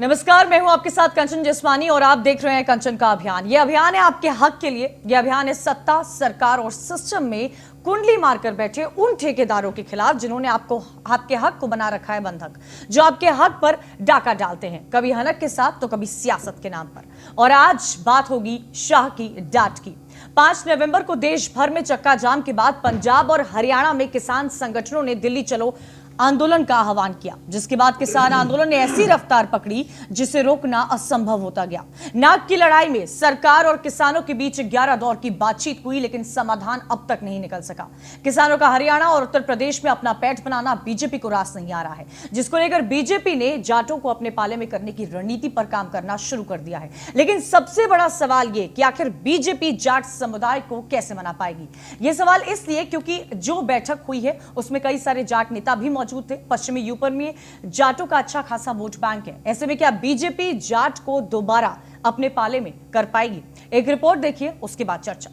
नमस्कार, मैं हूं आपके साथ कंचन जसवानी और आप देख रहे हैं कंचन का अभियान। ये अभियान है आपके हक के लिए। ये अभियान है सत्ता, सरकार और सिस्टम में कुंडली मारकर बैठे उन ठेकेदारों के खिलाफ जिन्होंने आपके हक को बना रखा है बंधक, जो आपके हक पर डाका डालते हैं, कभी हनक के साथ तो कभी सियासत के नाम पर। और आज बात होगी शाह की डांट की। 5 नवंबर को देश भर में चक्का जाम के बाद पंजाब और हरियाणा में किसान संगठनों ने दिल्ली चलो आंदोलन का आह्वान किया, जिसके बाद किसान आंदोलन ने ऐसी रफ्तार पकड़ी जिसे रोकना असंभव होता गया। नाक की लड़ाई में सरकार और किसानों के बीच 11 दौर की बातचीत हुई, लेकिन समाधान अब तक नहीं निकल सका। किसानों का हरियाणा और उत्तर प्रदेश में अपना पेट बनाना बीजेपी को रास नहीं आ रहा है, जिसको लेकर बीजेपी ने जाटों को अपने पाले में करने की रणनीति पर काम करना शुरू कर दिया है। लेकिन सबसे बड़ा सवाल यह कि आखिर बीजेपी जाट समुदाय को कैसे मना पाएगी। यह सवाल इसलिए क्योंकि जो बैठक हुई है उसमें कई सारे जाट नेता भी मौजूद थे। पश्चिमी यूपी में जाटों का अच्छा खासा वोट बैंक है। ऐसे में क्या बीजेपी जाट को दोबारा अपने पाले में कर पाएगी? एक रिपोर्ट देखिए, उसके बाद चर्चा।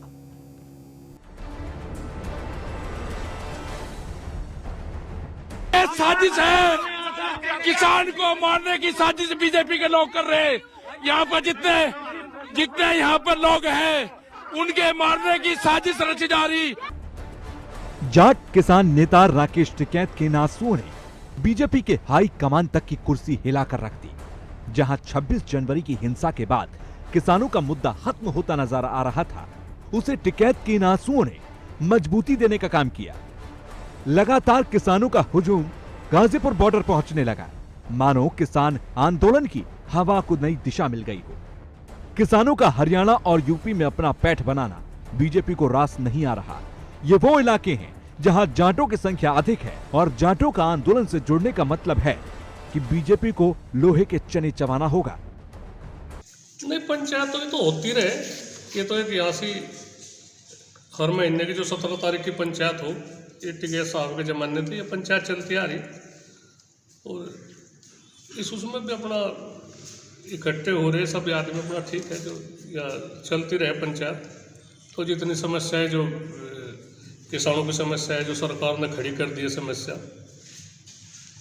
साजिश है, किसान को मारने की साजिश बीजेपी के लोग कर रहे हैं। यहाँ पर जितने यहाँ पर लोग हैं उनके मारने की साजिश रची जा रही। जाट किसान नेता राकेश टिकैत के नासुओं ने बीजेपी के हाई कमान तक की कुर्सी हिलाकर रख दी। जहां 26 जनवरी की हिंसा के बाद किसानों का मुद्दा खत्म होता नजर आ रहा था, उसे टिकैत के नासुओं ने मजबूती देने का काम किया। लगातार किसानों का हुजूम गाजीपुर बॉर्डर पहुंचने लगा, मानो किसान आंदोलन की हवा को नई दिशा मिल गई हो। किसानों का हरियाणा और यूपी में अपना पैठ बनाना बीजेपी को रास नहीं आ रहा। ये वो इलाके हैं जहां जाटों की संख्या अधिक है और जाटों का आंदोलन से जुड़ने का मतलब है कि बीजेपी को लोहे के चने चबाना होगा। नहीं, पंचायत तो होती रहे। ये तो एक यहाँ सी हर महीने की जो 17 तारीख की पंचायत हो, ये टिकैत साहब के जमाने थी, ये पंचायत चलती आ रही। और उसमें भी अपना इकट्ठे हो रहे सब आदमी अपना, ठीक है, जो या चलती रहे पंचायत। तो जितनी समस्याएं जो किसानों की समस्या है, जो सरकार ने खड़ी कर दी है समस्या,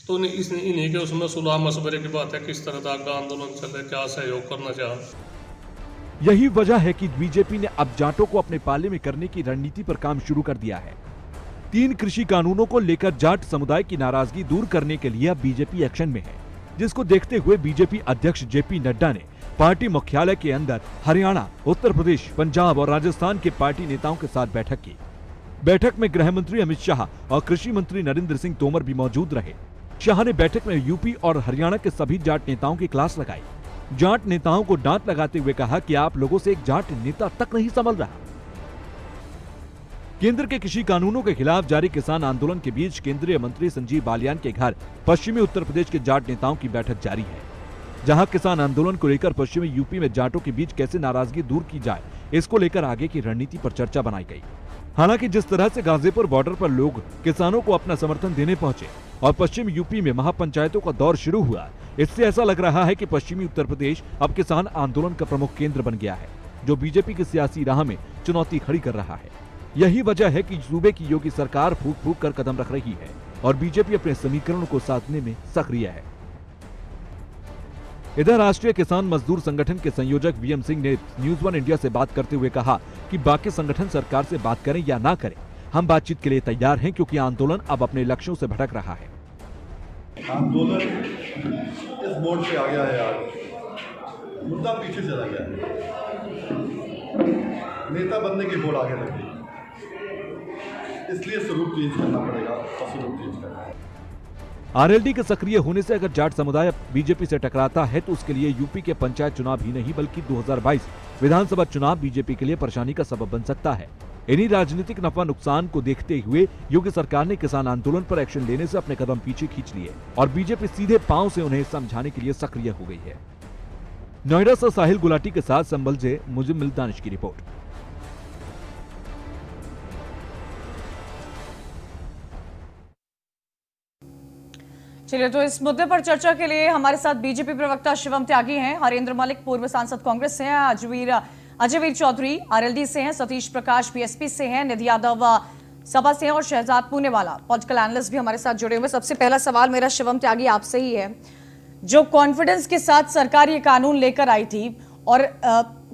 तो इन्हीं के उसमें सुलह मशवरे की बात है, किस तरह का आंदोलन चले, क्या सहयोग करना चाह। यही वजह है कि बीजेपी ने अब जाटों को अपने पाले में करने की रणनीति पर काम शुरू कर दिया है। 3 कृषि कानूनों को लेकर जाट समुदाय की नाराजगी दूर करने के लिए अब बीजेपी एक्शन में है, जिसको देखते हुए बीजेपी अध्यक्ष जेपी नड्डा ने पार्टी मुख्यालय के अंदर हरियाणा, उत्तर प्रदेश, पंजाब और राजस्थान के पार्टी नेताओं के साथ बैठक की। बैठक में गृह मंत्री अमित शाह और कृषि मंत्री नरेंद्र सिंह तोमर भी मौजूद रहे। शाह ने बैठक में यूपी और हरियाणा के सभी जाट नेताओं की क्लास लगाई। जाट नेताओं को डांट लगाते हुए कहा कि आप लोगों से एक जाट नेता तक नहीं संभल रहा। केंद्र के कृषि कानूनों के खिलाफ जारी किसान आंदोलन के बीच केंद्रीय मंत्री संजीव बालियान के घर पश्चिमी उत्तर प्रदेश के जाट नेताओं की बैठक जारी है, जहां किसान आंदोलन को लेकर पश्चिमी यूपी में जाटों के बीच कैसे नाराजगी दूर की जाए, इसको लेकर आगे की रणनीति पर चर्चा बनाई गई। हालांकि जिस तरह से गाजीपुर बॉर्डर पर लोग किसानों को अपना समर्थन देने पहुंचे और पश्चिम यूपी में महापंचायतों का दौर शुरू हुआ, इससे ऐसा लग रहा है कि पश्चिमी उत्तर प्रदेश अब किसान आंदोलन का प्रमुख केंद्र बन गया है, जो बीजेपी की सियासी राह में चुनौती खड़ी कर रहा है। यही वजह है कि सूबे की योगी सरकार फूक फूक कर कदम रख रही है और बीजेपी अपने समीकरणों को साधने में सक्रिय है। इधर राष्ट्रीय किसान मजदूर संगठन के संयोजक वीएम सिंह ने न्यूज 1 इंडिया से बात करते हुए कहा कि बाकी संगठन सरकार से बात करें या ना करें, हम बातचीत के लिए तैयार हैं, क्योंकि आंदोलन अब अपने लक्ष्यों से भटक रहा है। आंदोलन इस मोड़ पे आ गया है यार, मुद्दा पीछे चला गया है, नेता बनने की होड़ आगे लग गई, इसलिए स्वरूप चेंज करना पड़ेगा और स्वरूप चेंज करना है। आरएलडी के सक्रिय होने से अगर जाट समुदाय बीजेपी से टकराता है तो उसके लिए यूपी के पंचायत चुनाव ही नहीं बल्कि 2022 विधानसभा चुनाव बीजेपी के लिए परेशानी का सबब बन सकता है। इन्हीं राजनीतिक नफा नुकसान को देखते हुए योगी सरकार ने किसान आंदोलन पर एक्शन लेने से अपने कदम पीछे खींच लिए और बीजेपी सीधे पांव से उन्हें समझाने के लिए सक्रिय हो गई है। नोएडा से साहिल गुलाटी के साथ संभल से मुजिम दानिश की रिपोर्ट। चलिए, तो इस मुद्दे पर चर्चा के लिए हमारे साथ बीजेपी प्रवक्ता शिवम त्यागी हैं, हरेंद्र मलिक पूर्व सांसद कांग्रेस से हैं, अजयवीर चौधरी आरएलडी से हैं, सतीश प्रकाश बीएसपी से हैं, निधि यादव सपा से हैं और शहजाद पूनेवाला पॉलिटिकल एनालिस्ट भी हमारे साथ जुड़े हुए। सबसे पहला सवाल मेरा शिवम त्यागी आपसे ही है जो कॉन्फिडेंस के साथ सरकार ये कानून लेकर आई थी, और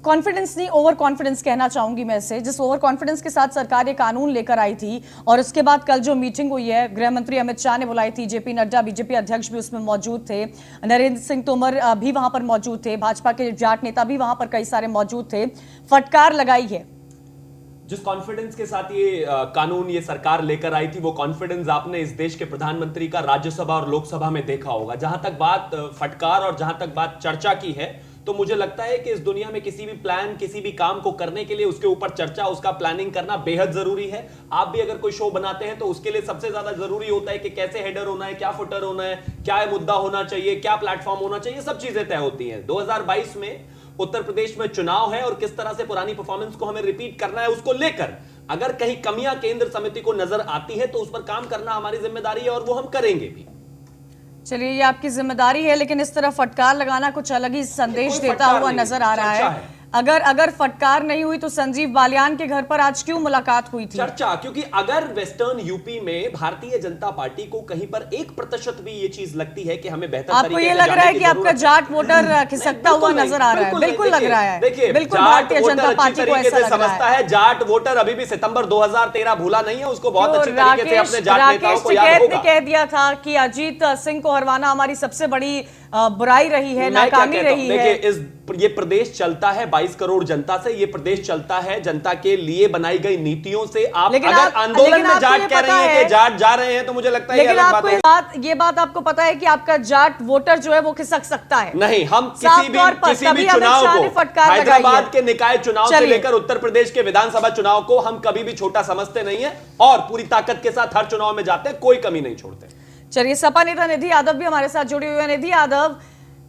कॉन्फिडेंस नहीं, ओवर कॉन्फिडेंस कहना चाहूंगी मैं इसे, जिस ओवर कॉन्फिडेंस के साथ सरकार ये कानून लेकर आई थी, और उसके बाद कल जो मीटिंग हुई है गृह मंत्री अमित शाह ने बुलाई थी, जेपी नड्डा बीजेपी अध्यक्ष भी उसमें मौजूद थे, नरेंद्र सिंह तोमर भी वहां पर मौजूद थे, भाजपा के जाट नेता भी वहां पर कई सारे मौजूद थे, फटकार लगाई है। जिस कॉन्फिडेंस के साथ ये कानून ये सरकार लेकर आई थी, वो कॉन्फिडेंस आपने इस देश के प्रधानमंत्री का राज्यसभा और लोकसभा में देखा होगा। जहां तक बात फटकार और जहां तक बात चर्चा की है, तो मुझे लगता है कि इस दुनिया में किसी भी प्लान, किसी भी काम को करने के लिए उसके ऊपर चर्चा, उसका प्लानिंग करना बेहद जरूरी है। आप भी अगर कोई शो बनाते हैं तो उसके लिए सबसे ज्यादा जरूरी होता है कि कैसे हेडर होना है, क्या फुटर होना है, क्या मुद्दा होना चाहिए, क्या प्लेटफॉर्म होना चाहिए, सब चीजें तय होती हैं। 2022 में उत्तर प्रदेश में चुनाव है और किस तरह से पुरानी परफॉर्मेंस को हमें रिपीट करना है, उसको लेकर अगर कहीं कमियां केंद्र समिति को नजर आती है तो उस पर काम करना हमारी जिम्मेदारी है और वो हम करेंगे भी। चलिए, ये आपकी जिम्मेदारी है, लेकिन इस तरह फटकार लगाना कुछ अलग ही संदेश देता हुआ नजर आ रहा है। अगर फटकार नहीं हुई तो संजीव बालियान के घर पर आज क्यों मुलाकात हुई थी? चर्चा, क्योंकि अगर वेस्टर्न यूपी में भारतीय जनता पार्टी को कहीं पर 1% भी ये चीज लगती है कि हमें बेहतर आपको ये लग रहा है कि आपका जाट वोटर खिसकता हुआ नजर आ रहा है? बिल्कुल लग रहा है। देखिए, बिल्कुल भारतीय जनता पार्टी को ऐसा समझता है। जाट वोटर अभी भी सितंबर 2013 भूला नहीं है, उसको बहुत अच्छी तरीके से अपने जाट नेताओं को याद होगा। कह दिया था कि अजीत सिंह को हरवाना हमारी सबसे बड़ी बुराई रही है, नाकामी रही है। देखिए, ये प्रदेश चलता है 22 करोड़ जनता से, ये प्रदेश चलता है जनता के लिए बनाई गई नीतियों से। आप अगर आंदोलन में जाट कह रही हैं कि जाट जा रहे हैं, तो मुझे लगता है लेकिन आपको ये बात आपको पता है कि आपका जाट वोटर जो है वो खिसक सकता है। नहीं, हम किसी भी चुनाव को, हैदराबाद के निकाय चुनाव से लेकर उत्तर प्रदेश के विधानसभा चुनाव को हम कभी भी छोटा समझते नहीं है और पूरी ताकत के साथ हर चुनाव में जाते हैं, कोई कमी नहीं छोड़ते। चलिए, सपा नेता निधि यादव भी हमारे साथ जुड़े हुए हैं। निधि यादव,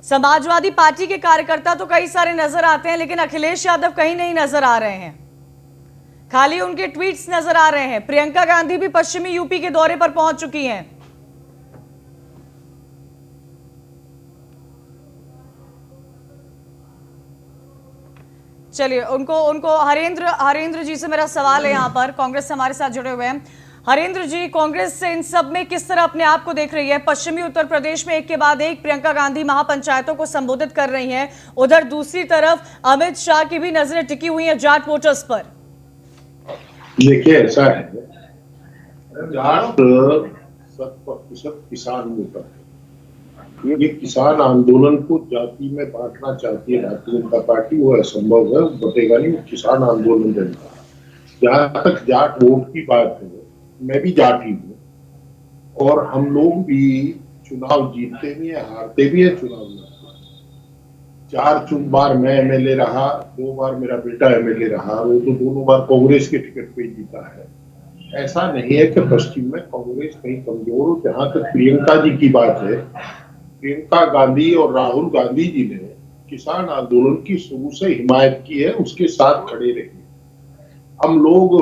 समाजवादी पार्टी के कार्यकर्ता तो कई सारे नजर आते हैं, लेकिन अखिलेश यादव कहीं नहीं नजर आ रहे हैं, खाली उनके ट्वीट्स नजर आ रहे हैं। प्रियंका गांधी भी पश्चिमी यूपी के दौरे पर पहुंच चुकी हैं। चलिए, उनको हरेंद्र जी से मेरा सवाल है, यहां पर कांग्रेस से हमारे साथ जुड़े हुए हैं। हरेंद्र जी, कांग्रेस से इन सब में किस तरह अपने आप को देख रही है? पश्चिमी उत्तर प्रदेश में एक के बाद एक प्रियंका गांधी महापंचायतों को संबोधित कर रही हैं, उधर दूसरी तरफ अमित शाह की भी नजरें टिकी हुई हैं जाट वोटर्स पर। देखिए, ऐसा है, जाट 100% किसान वोटर है। ये किसान आंदोलन को जाति में बांटना चाहती है भारतीय जनता पार्टी, वो असंभव है, बटेगा नहीं। किसान आंदोलन जनता, जहां तक जाट वोट की बात है, मैं भी जाट ही हूँ और हम लोग भी चुनाव जीतते भी हैं, हारते भी हैं चुनाव में। 4 बार मैं एमएलए रहा, 2 बार मेरा बेटा एमएलए रहा, वो तो दोनों बार कांग्रेस के टिकट पे जीता है। ऐसा नहीं है कि पश्चिम में कांग्रेस कहीं कमजोर हो। जहां तक प्रियंका जी की बात है, प्रियंका गांधी और राहुल गांधी जी ने किसान आंदोलन की शुरू से हिमायत की है, उसके साथ खड़े रहे। हम लोग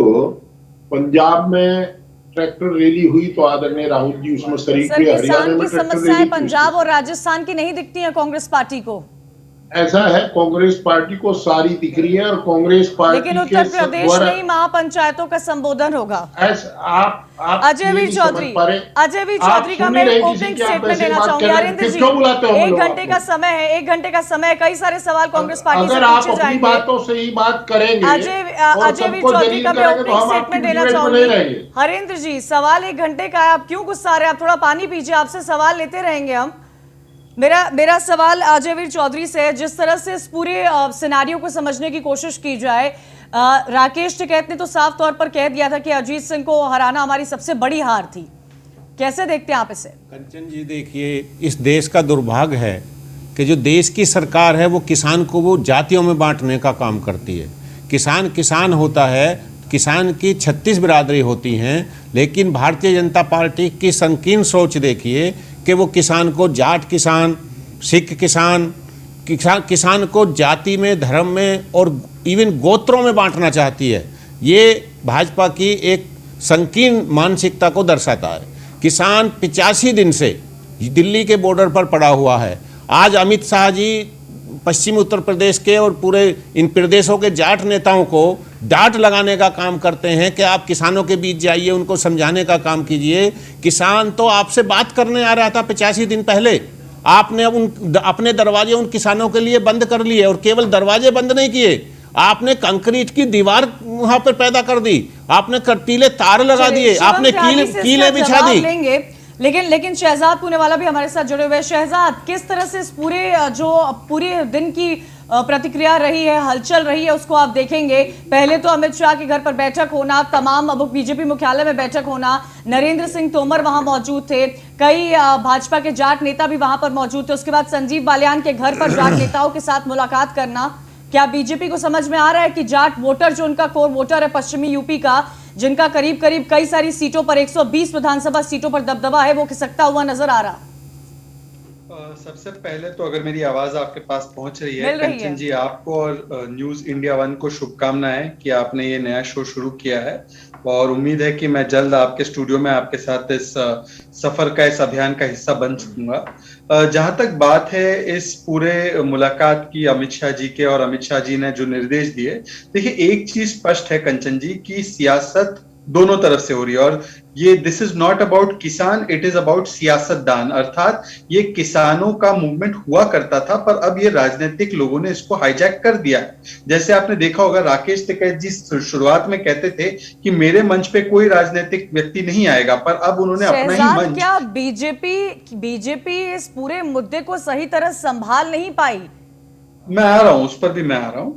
पंजाब में ट्रैक्टर रैली हुई तो आदरणीय राहुल जी उसमें शरीक हुए। हरियाणा में समस्याएं पंजाब और राजस्थान की नहीं दिखती हैं कांग्रेस पार्टी को? ऐसा है, कांग्रेस पार्टी को सारी दिख रही है और कांग्रेस पार्टी, लेकिन उत्तर प्रदेश में ही महापंचायतों का संबोधन होगा। आप अजयवीर चौधरी का मैं ओपनिंग स्टेटमेंट लेना चाहूंगी। हरेंद्र जी, 1 घंटे का समय है, 1 घंटे का समय, कई सारे सवाल कांग्रेस पार्टी से पूछे जाएंगे। बातों से ही बात करेंगे। अजयवीर चौधरी का मैं ओपनिंग स्टेटमेंट लेना चाहूंगी। हरेंद्र जी, सवाल 1 घंटे का है, आप क्यों गुस्सा रहे हैं? आप थोड़ा पानी पीजिए, आपसे सवाल लेते रहेंगे हम। मेरा सवाल अजयवीर चौधरी से है, जिस तरह से इस पूरे सिनेरियो को समझने की कोशिश की जाए, राकेश टिकैत ने तो साफ तौर पर कह दिया था कि अजीत सिंह को हराना हमारी सबसे बड़ी हार थी। कैसे देखते हैं आप इसे? कंचन जी, देखिए, इस देश का दुर्भाग्य है कि जो देश की सरकार है वो किसान को वो जातियों में बांटने का काम करती है। किसान होता है, किसान की 36 बिरादरी होती हैं, लेकिन भारतीय जनता पार्टी की संकीर्ण सोच देखिए कि वो किसान को जाट किसान, सिख किसान को जाति में, धर्म में और इवन गोत्रों में बांटना चाहती है। ये भाजपा की एक संकीर्ण मानसिकता को दर्शाता है। किसान 85 दिन से दिल्ली के बॉर्डर पर पड़ा हुआ है। आज अमित शाह जी पश्चिमी उत्तर प्रदेश के और पूरे इन प्रदेशों के जाट नेताओं को डांट लगाने का काम करते हैं कि आप किसानों के बीच जाइए, उनको समझाने का काम कीजिए। किसान तो आपसे बात करने आ रहा था 85 दिन पहले, आपने अपने दरवाजे उन किसानों के लिए बंद कर लिए, और केवल दरवाजे बंद नहीं किए, आपने कंक्रीट की दीवार वहां पर पैदा कर दी, आपने कटीले तार लगा दिए, आपने कीले बिछा दी। लेकिन शहजाद पूनेवाला भी हमारे साथ जुड़े हुए हैं। शहजाद, किस तरह से इस पूरे दिन की प्रतिक्रिया रही है, हलचल रही है, उसको आप देखेंगे? पहले तो अमित शाह के घर पर बैठक होना, तमाम बीजेपी मुख्यालय में बैठक होना, नरेंद्र सिंह तोमर वहां मौजूद थे, कई भाजपा के जाट नेता भी वहां पर मौजूद थे, उसके बाद संजीव बालियान के घर पर जाट नेताओं के साथ मुलाकात करना। क्या बीजेपी को समझ में आ रहा है कि जाट वोटर, जो उनका कोर वोटर है पश्चिमी यूपी का, जिनका करीब करीब कई सारी सीटों पर 120 विधानसभा सीटों पर दबदबा है, वो खिसकता हुआ नजर आ रहा? सबसे पहले तो अगर मेरी आवाज आपके पास पहुंच रही है, कंचन जी, आपको और न्यूज इंडिया 1 को शुभकामनाएं कि आपने ये नया शो शुरू किया है, और उम्मीद है कि मैं जल्द आपके स्टूडियो में आपके साथ इस सफर का, इस अभियान का हिस्सा बन सकूंगा। जहां तक बात है इस पूरे मुलाकात की अमित शाह जी के, और अमित शाह जी ने जो निर्देश दिए, देखिए एक चीज स्पष्ट है कंचन जी कि सियासत दोनों तरफ से हो रही है, और ये दिस इज नॉट अबाउट किसान, इट इज अबाउट सियासतदान। अर्थात ये किसानों का मूवमेंट हुआ करता था, पर अब ये राजनीतिक लोगों ने इसको हाईजैक कर दिया है। जैसे आपने देखा होगा, राकेश टिकैत जी शुरुआत में कहते थे कि मेरे मंच पे कोई राजनीतिक व्यक्ति नहीं आएगा, पर अब उन्होंने अपना ही मंच। क्या बीजेपी इस पूरे मुद्दे को सही तरह संभाल नहीं पाई? मैं आ रहा हूं, उस पर भी मैं आ रहा हूं।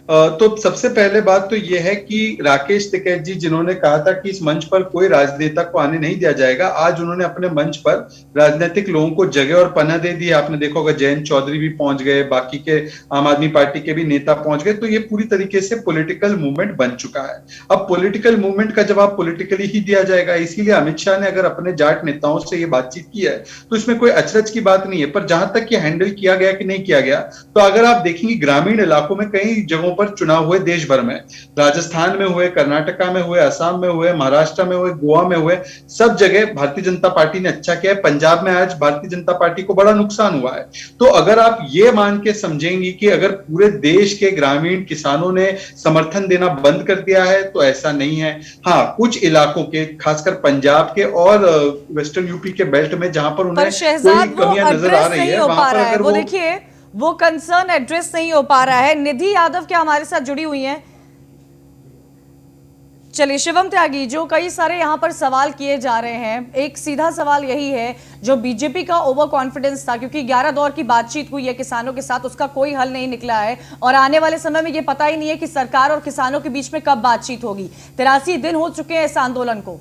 तो सबसे पहले बात तो यह है कि राकेश टिकैत जी, जिन्होंने कहा था कि इस मंच पर कोई राजनेता को आने नहीं दिया जाएगा, आज उन्होंने अपने मंच पर राजनीतिक लोगों को जगह और पनाह दे दी। आपने देखा होगा जयंत चौधरी भी पहुंच गए, बाकी के आम आदमी पार्टी के भी नेता पहुंच गए। तो ये पूरी तरीके से पॉलिटिकल मूवमेंट बन चुका है। अब पॉलिटिकल मूवमेंट का जवाब पॉलिटिकली ही दिया जाएगा, इसीलिए अमित शाह ने अगर अपने जाट नेताओं से ये बातचीत की है तो इसमें कोई अचरज की बात नहीं है। पर जहां तक ये हैंडल किया गया कि नहीं किया गया, तो अगर आप देखेंगे ग्रामीण इलाकों में कई जगहों पर चुनाव हुए, देश भर में, राजस्थान में हुए, कर्नाटका में हुए, असम में हुए, महाराष्ट्र में हुए, गोवा में हुए, सब जगह भारतीय जनता पार्टी ने अच्छा किया है। पंजाब में आज भारतीय जनता पार्टी को बड़ा नुकसान हुआ है। तो अगर आप ये मान के समझेंगी कि अगर पूरे देश के ग्रामीण किसानों ने समर्थन देना बंद कर दिया है, तो ऐसा नहीं है। हाँ, कुछ इलाकों के, खासकर पंजाब के और वेस्टर्न यूपी के बेल्ट में, जहां पर उन्हें कोई कमियां नजर आ रही है, वहां पर अगर वो देखिए वो कंसर्न एड्रेस नहीं हो पा रहा है। निधि यादव क्या हमारे साथ जुड़ी हुई हैं? चलिए, शिवम त्यागी, जो कई सारे यहाँ पर सवाल किए जा रहे हैं, एक सीधा सवाल यही है, जो बीजेपी का ओवर कॉन्फिडेंस था, क्योंकि 11 दौर की बातचीत हुई है किसानों के साथ, उसका कोई हल नहीं निकला है, और आने वाले समय में ये पता ही नहीं है कि सरकार और किसानों के बीच में कब बातचीत होगी। 83 दिन हो चुके हैं इस आंदोलन को।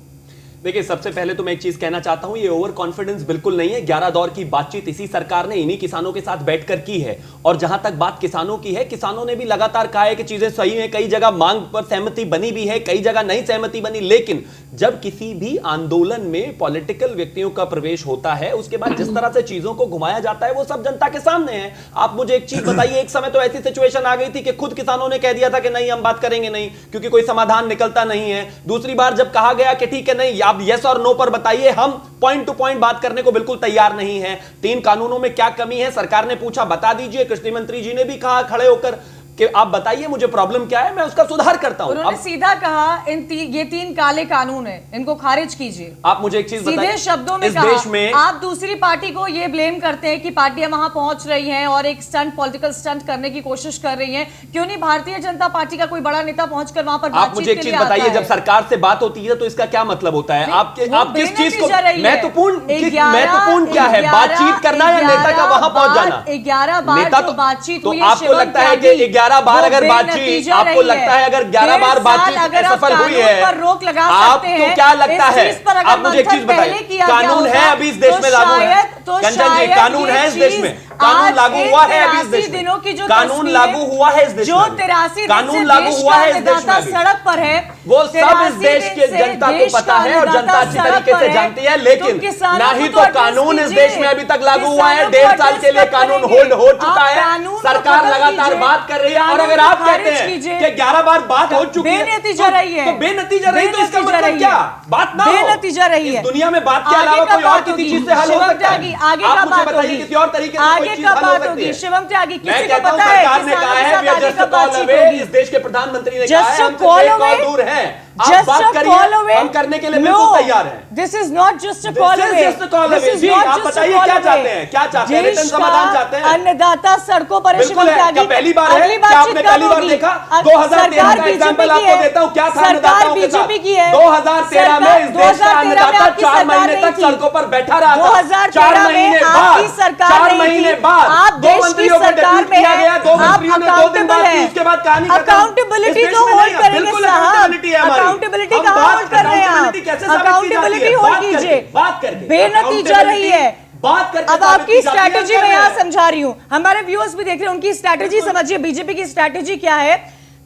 देखिए, सबसे पहले तो मैं एक चीज कहना चाहता हूं, ये ओवर कॉन्फिडेंस बिल्कुल नहीं है। 11 दौर की बातचीत इसी सरकार ने इन्हीं किसानों के साथ बैठकर की है, और जहां तक बात किसानों की है, किसानों ने भी लगातार कहा है कि चीजें सही हैं, कई जगह मांग पर सहमति बनी भी है, कई जगह नहीं सहमति बनी। लेकिन जब किसी भी आंदोलन में पॉलिटिकल व्यक्तियों का प्रवेश होता है, उसके बाद जिस तरह से चीजों को घुमाया जाता है, वो सब जनता के सामने है। आप मुझे एक चीज बताइए, एक समय तो ऐसी सिचुएशन आ गई थी कि खुद किसानों ने कह दिया था कि नहीं, हम बात करेंगे नहीं, क्योंकि कोई समाधान निकलता नहीं है। दूसरी बार जब कहा गया कि ठीक है, नहीं, आप यस और नो पर बताइए, हम पॉइंट टू पॉइंट बात करने को बिल्कुल तैयार नहीं है। 3 कानूनों में क्या कमी है, सरकार ने पूछा, बता दीजिए। कृषि मंत्री जी ने भी कहा खड़े होकर कि आप बताइए मुझे प्रॉब्लम क्या है, मैं उसका सुधार करता हूं। उन्होंने सीधा कहा, ये 3 काले कानून हैं, इनको खारिज कीजिए। आप मुझे एक चीज बताइए, सीधे शब्दों में कहा, आप दूसरी पार्टी को ये ब्लेम करते हैं कि पार्टियां वहां पहुंच रही हैं और एक स्टंट, पॉलिटिकल स्टंट करने की कोशिश कर रही हैं। क्यों नहीं भारतीय जनता पार्टी का कोई बड़ा नेता पहुंचकर वहां पर आप मुझे एक चीज बताइए, जब सरकार से बात होती है तो इसका क्या मतलब होता है? आप किस चीज को महत्वपूर्ण क्या है, बातचीत करना या नेता का वहां पहुंच जाना? 11 बार बातचीत हुई, आपको लगता है कि 11 बार अगर आपको लगता है अगर 11 बार बातचीत असफल हुई है, आपको क्या लगता है? आप मुझे एक चीज बताइए, कानून है अभी इस देश में लागू है? कंचन जी, कानून है इस देश में, कानून लागू हुआ है अभी इस देश में, कानून लागू हुआ है इस देश में, 83 कानून लागू हुआ है इस देश में, सड़क पर है, वो सब इस देश के जनता को पता है और जनता अच्छी तरीके से जानती है। लेकिन ना ही तो कानून इस देश में अभी तक लागू हुआ है, 1.5 साल के लिए कानून होल्ड हो चुका है, सरकार लगातार बात कर रही है। और अगर आप कहते हैं कि 11 बार बात हो चुकी है, बेनतीजा रही है, तो बेनतीजा रही, तो इसका मतलब क्या? बात ना हो, बेनतीजा रही है। दुनिया में बात के अलावा कोई और किसी चीज से हल हो सकता है? आगे का बात होगी, किसी और तरीके से कोई चीज हल हो सकती है? शिवम त्यागी, मैं कहता हूं सरकार ने कहा है we are just a call away, इस देश के प्रधानमंत्री ने कहा है हम सिर्फ एक कॉल दूर हैं, आप Just बात a करिए, call away. हम करने के लिए बिल्कुल तैयार हैं। This is not just a call This is away. just a call This away. is ji, not आप just a बताइए call क्या away. चाहते हैं? क्या चाहते हैं? देश रिटर्न समाधान चाहते हैं? का अन्नदाता सड़कों पर है, बिल्कुल शिवम है। त्यागी। क्या पहली बार है? अगली क्या बातचीत आपने कब पहली बार होगी? देखा? सरकार 2013 का बीजेपी एग्जांपल की आपको है। देता हूं, क्या था सरकार अन्नदाताओं के साथ? बीजेपी की है। 2013 में इस देश का 2013 में अन्नदाता आपकी 4 सरकार महीने नहीं तक थी। सड़कों पर बैठा रहा था। 2013 में आपकी सरकार 4 नहीं महीने थी। बाद आप 2 देश की मंत्रियों को सरकार डिप्यूट में किया हैं। गया, 2 आप मंत्रियों ने 2 दिन बाद accountable की, हैं। उसके बाद कहानी खत्म। Accountability इस देश तो में hold नहीं है, करेंगे बिल्कुल साहब। accountability है हमारी। Accountability हम कहाँ बात hold कर रहे हैं आप? accountability कैसे साबित की जाती है? Accountability hold बात करके, कीजिए। बात करके। बेनतीजा रही है। बात करके अब साबित आपकी की जाती है, स्ट्रैटेजी हम मैं कर यहाँ रहे हैं। समझा रही हूं, हमारे व्यूअर्स भी देख रहे हैं, उनकी स्ट्रैटेजी समझिए। बीजेपी की स्ट्रैटेजी क्या है?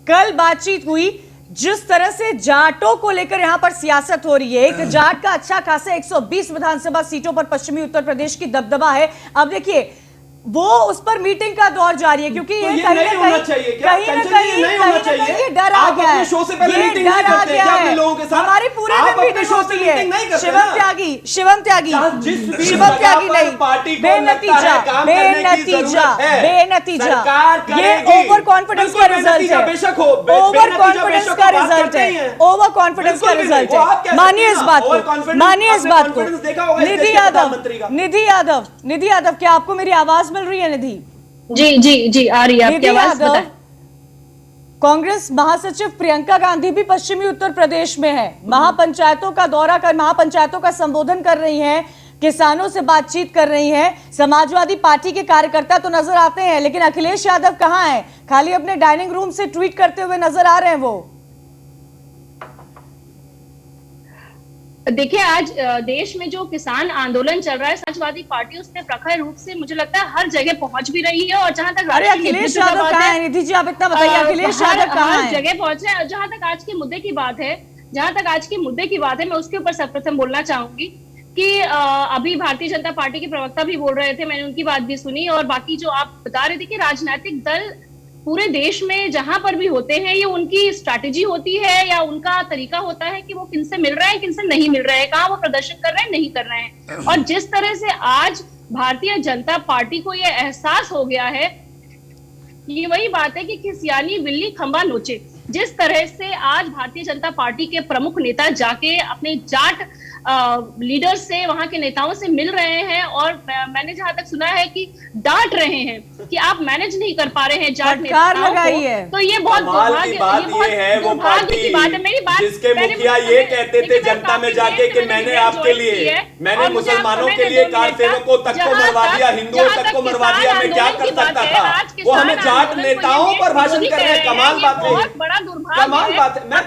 कल बातचीत हुई, जिस तरह से जाटों को लेकर यहां पर सियासत हो रही है, एक जाट का अच्छा खासा 120 विधानसभा सीटों पर पश्चिमी उत्तर प्रदेश की दबदबा है। अब देखिए वो उस पर मीटिंग का दौर जारी है, क्योंकि तो ये ये कहीं नहीं ना होना कहीं चाहिए क्या? कहीं ना कंचन जी, कहीं ये नहीं होना कहीं ना चाहिए? कहीं ये डर आ आप गया अपने है। शो से पहले ये मीटिंग डर नहीं आ करते गया क्या अपने है। लोगों के साथ? हमारी पूरे आप दिन अपने मीटिंग शो से होती है। मीटिंग नहीं करते शिवम ना? त्यागी, शिवम त्यागी, जिस भी शिवम जगह त्यागी पर नहीं, पार्टी को लगता बेनतीजा, है काम करने की बेनतीजा, जरूरत है, बेनतीजा। सरकार ये करेगी। ओवर कॉन्फिडेंस का बिल्कुल रिजल्ट बेनतीजा है। बेशक हो, ओवर बेनतीजा कॉन्फिडेंस बेशक का हो, बात रिजल्ट करते ही है। हैं। ओवर कॉन्फिडेंस का बिल्कुल भी नहीं। रिजल्ट वो आप है। कह मानिए सकते इस हैं बात ना, ओवर को, कॉन्फिडेंस, मानिए इस आपने बात को। कॉन्फिडेंस देखा होगा इस देश निधि के यादव, प्रधानमंत्री का। निधि यादव, क्या आपको मेरी आवाज मिल रही है? निधि जी जी जी आ रही है आपकी निधि आवाज, यादव, बताएं। कांग्रेस महासचिव प्रियंका गांधी भी पश्चिमी उत्तर प्रदेश में है, महापंचायतों का दौरा कर महापंचायतों का संबोधन कर रही हैं, किसानों से बातचीत कर रही हैं। समाजवादी पार्टी के कार्यकर्ता तो नजर आते हैं, लेकिन अखिलेश यादव कहां हैं? खाली अपने डाइनिंग रूम से ट्वीट करते हुए नजर आ रहे हैं वो। देखिए आज देश में जो किसान आंदोलन चल रहा है, समाजवादी पार्टी उसने प्रखर रूप से मुझे लगता है हर जगह पहुंच भी रही है। और जहां तक अरे अखिलेश यादव कहां है? निधि जी आप इतना बताइए, अखिलेश यादव कहां हर है? जगह पहुंच रहे हैं। जहां तक आज के मुद्दे की बात है, मैं उसके ऊपर सर्वप्रथम बोलना चाहूंगी कि अभी भारतीय जनता पार्टी के प्रवक्ता भी बोल रहे थे, मैंने उनकी बात भी सुनी। और बाकी जो आप बता रहे थे कि राजनीतिक दल पूरे देश में जहां पर भी होते हैं, ये उनकी स्ट्रैटेजी होती है या उनका तरीका होता है कि वो किनसे मिल रहे हैं, किनसे नहीं मिल रहे हैं, कहां वो प्रदर्शन कर रहे हैं, नहीं कर रहे हैं। और जिस तरह से आज भारतीय जनता पार्टी को ये एहसास हो गया है, ये वही बात है कि खिसियानी बिल्ली खंबा नोचे। जिस तरह से आज भारतीय जनता पार्टी के प्रमुख नेता जाके अपने जाट लीडर से, वहां के नेताओं से मिल रहे हैं और मैंने जहां तक सुना है कि डांट रहे हैं कि आप मैनेज नहीं कर पा रहे हैं जाट नेताओं को। तो ये बहुत दुर्भाग्य की बात है वो पार्टी मेरी बात जिसके मुखिया ये कहते थे जनता में जाके कि मैंने आपके लिए, मैंने मुसलमानों के लिए कार सेवकों तक को मरवा दिया, हिंदुओं तक को मरवा दिया, मैं क्या कर सकता था? वो हमें जाट नेताओं पर भाषण कर रहे हैं। कमाल बात है, बहुत बड़ा दुर्भाग्य, कमाल बात है। मैं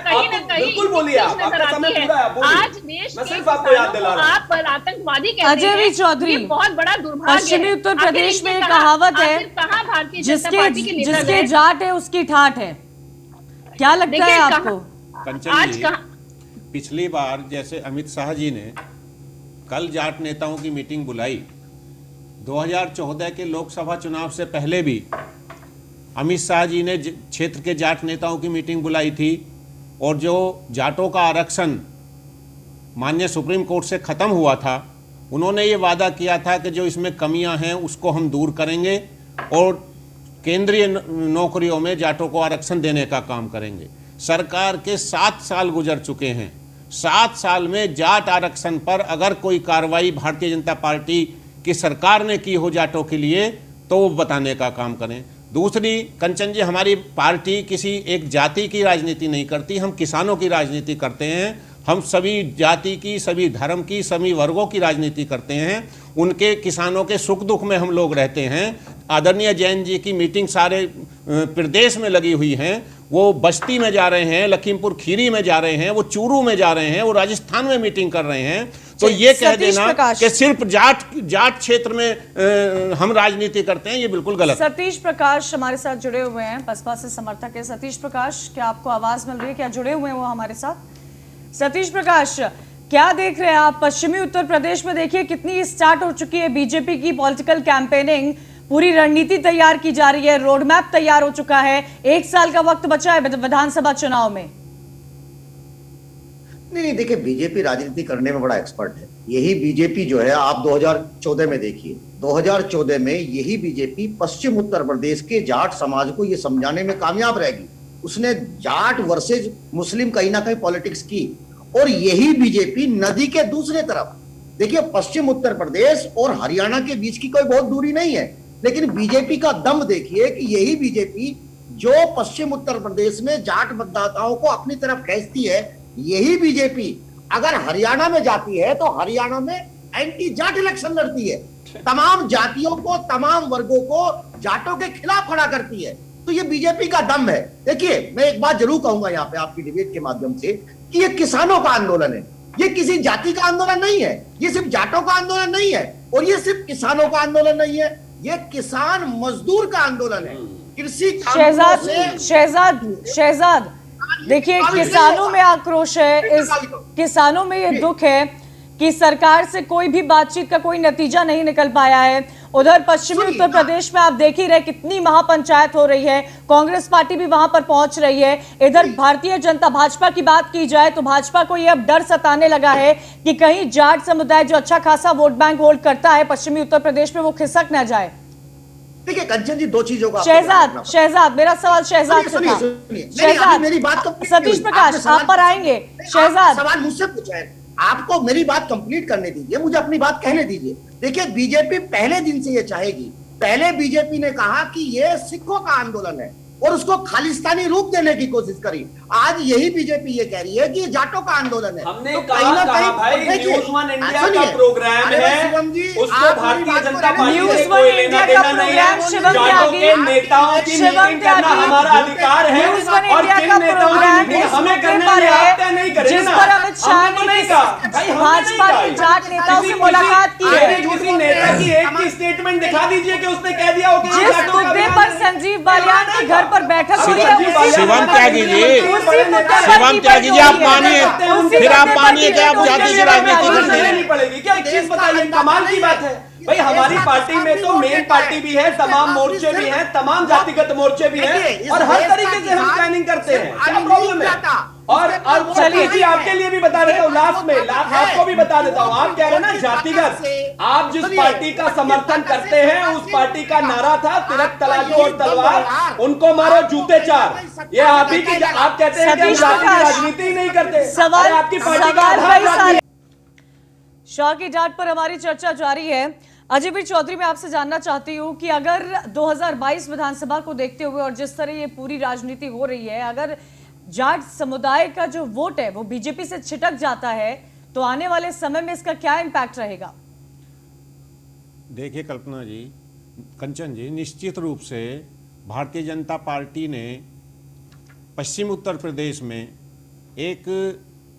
बिल्कुल बोलिए, आपका समय पूरा है। आज देश मैं सिर्फ आपको याद दिला रहा हूं। आप पर आतंकवादी कहते हैं। अजय वी चौधरी, बहुत बड़ा दुर्भाग्य पश्चिमी उत्तर है। प्रदेश में एक कहावत है, जिसके जाट है उसकी ठाठ है। क्या लगता है आपको? कंचन जी, पिछली बार जैसे अमित शाह जी ने कल जाट नेताओं की मीटिंग बुलाई, 2014 के लोकसभा चुनाव से पहले भी अमित शाह जी ने क्षेत्र के जाट नेताओं की मीटिंग बुलाई थी। और जो जाटों का आरक्षण माननीय सुप्रीम कोर्ट से ख़त्म हुआ था, उन्होंने ये वादा किया था कि जो इसमें कमियां हैं उसको हम दूर करेंगे और केंद्रीय नौकरियों में जाटों को आरक्षण देने का काम करेंगे। सरकार के 7 साल गुजर चुके हैं। 7 साल में जाट आरक्षण पर अगर कोई कार्रवाई भारतीय जनता पार्टी की सरकार ने की हो जाटों के लिए, तो वो बताने का काम करें। दूसरी, कंचन जी, हमारी पार्टी किसी एक जाति की राजनीति नहीं करती, हम किसानों की राजनीति करते हैं। हम सभी जाति की, सभी धर्म की, सभी वर्गों की राजनीति करते हैं। उनके किसानों के सुख दुख में हम लोग रहते हैं। आदरणीय जैन जी की मीटिंग सारे प्रदेश में लगी हुई हैं। वो बस्ती में जा रहे हैं, लखीमपुर खीरी में जा रहे हैं, वो चूरू में जा रहे हैं, वो राजस्थान में मीटिंग कर रहे हैं। तो ये कह देना कि सिर्फ जाट क्षेत्र में हम राजनीति करते हैं, ये बिल्कुल गलत। सतीश प्रकाश हमारे साथ जुड़े हुए हैं, बसपा से समर्थक है। सतीश प्रकाश, क्या आपको आवाज मिल रही है? क्या जुड़े हुए हैं वो हमारे साथ? सतीश प्रकाश, क्या देख रहे हैं आप? पश्चिमी उत्तर प्रदेश में देखिए कितनी स्टार्ट हो चुकी है बीजेपी की पॉलिटिकल कैंपेनिंग, पूरी रणनीति तैयार की जा रही है, रोड मैप तैयार हो चुका है, 1 साल का वक्त बचा है विधानसभा चुनाव में। नहीं, देखिए, बीजेपी राजनीति करने में बड़ा एक्सपर्ट है। यही बीजेपी जो है, आप 2014 में देखिए, 2014 में यही बीजेपी पश्चिम उत्तर प्रदेश के जाट समाज को यह समझाने में कामयाब रहेगी उसने जाट वर्सेज मुस्लिम कहीं ना कहीं पॉलिटिक्स की। और यही बीजेपी नदी के दूसरे तरफ, देखिए पश्चिम उत्तर प्रदेश और हरियाणा के बीच की कोई बहुत दूरी नहीं है, लेकिन बीजेपी का दम देखिए कि यही बीजेपी जो पश्चिम उत्तर प्रदेश में जाट मतदाताओं को अपनी तरफ खींचती है, यही बीजेपी अगर हरियाणा में जाती है तो हरियाणा में एंटी जाट इलेक्शन लड़ती है, तमाम जातियों को, तमाम वर्गों को जाटों के खिलाफ खड़ा करती है। तो ये बीजेपी का दम है। देखिए मैं एक बात जरूर कहूंगा यहाँ पे आपकी डिबेट के माध्यम से कि ये किसानों का आंदोलन है, ये किसी जाति का आंदोलन नहीं है, ये सिर्फ जाटों का आंदोलन नहीं है, और ये सिर्फ किसानों का आंदोलन नहीं है, ये किसान मजदूर का आंदोलन है। कृषि शहजाद देखिए, किसानों में आक्रोश है, इस किसानों में ये दुख है कि सरकार से कोई भी बातचीत का कोई नतीजा नहीं निकल पाया है। उधर पश्चिमी उत्तर प्रदेश में आप देख ही रहे कितनी महापंचायत हो रही है, कांग्रेस पार्टी भी वहां पर पहुंच रही है। इधर भारतीय जनता भाजपा की बात की जाए तो भाजपा को यह अब डर सताने लगा है कि कहीं जाट समुदाय जो अच्छा खासा वोट बैंक होल्ड करता है पश्चिमी उत्तर प्रदेश में, वो खिसक न जाए। देखिए कंचन जी, दो चीजों का शहजाद मेरा सवाल शहजाद से था। शहजाद, मेरी बात सतीश प्रकाश आप पर आएंगे। शहजाद, सवाल मुझसे पूछा है, आपको मेरी बात कंप्लीट करने दीजिए, मुझे अपनी बात कहने दीजिए। देखिए बीजेपी पहले दिन से ये चाहेगी, पहले बीजेपी ने कहा कि ये सिखों का आंदोलन है और उसको खालिस्तानी रूप देने की कोशिश करी। आज यही बीजेपी ये कह रही है कि ये जाटों का आंदोलन है। हमने तो कहा भाई न्यूज़ वन इंडिया का प्रोग्राम है, उसको भारतीय जनता पार्टी से कोई लेना देना नहीं है। जाटों के नेताओं की मीटिंग करना हमारा अधिकार है और जिन नेताओं की मीटिंग हमें करने में आप तय नहीं करेंगे। जिस पर अमित शाह ने भाजपा के जाट नेताओं से मुलाकात की है, किसी नेता की एक की स्टेटमेंट दिखा दीजिए कि उसने कह दिया हो कि जिस मुद्दे पर संजीव बालियान के घर पर बैठक हुई है, शिवम त्यागी जी, शिवम त्यागी जी आप मानिए, फिर आप मानिए कि आप जाति की राजनीति करते हैं। नहीं पड़ेगी क्या? एक चीज बताइए, कमाल की बात है भाई, हमारी पार्टी में तो मेन पार्टी भी है, तमाम मोर्चे भी हैं, तमाम जातिगत मोर्चे भी हैं और हर तरीके से हम प्लानिंग करते हैं। क्या प्रॉब्लम है? और चलिए जी आपके लिए भी बता देता हूँ, लास्ट में आपको भी बता देता हूँ। आप कह रहे हैं ना जातिगत, आप जिस पार्टी का समर्थन करते हैं उस पार्टी का नारा था तिरक तलाक और तलवार, उनको मारो जूते चार। ये आप ही की, आप कहते हैं कि जाति की राजनीति नहीं करते। सवाल आपकी पार्टी का शाह की डांट पर हमारी चर्चा जारी है। अजयवीर चौधरी, मैं आपसे जानना चाहती हूँ कि अगर 2022 विधानसभा को देखते हुए और जिस तरह ये पूरी राजनीति हो रही है, अगर जाट समुदाय का जो वोट है वो बीजेपी से छिटक जाता है तो आने वाले समय में इसका क्या इम्पैक्ट रहेगा? देखिए कल्पना जी, कंचन जी, निश्चित रूप से भारतीय जनता पार्टी ने पश्चिम उत्तर प्रदेश में एक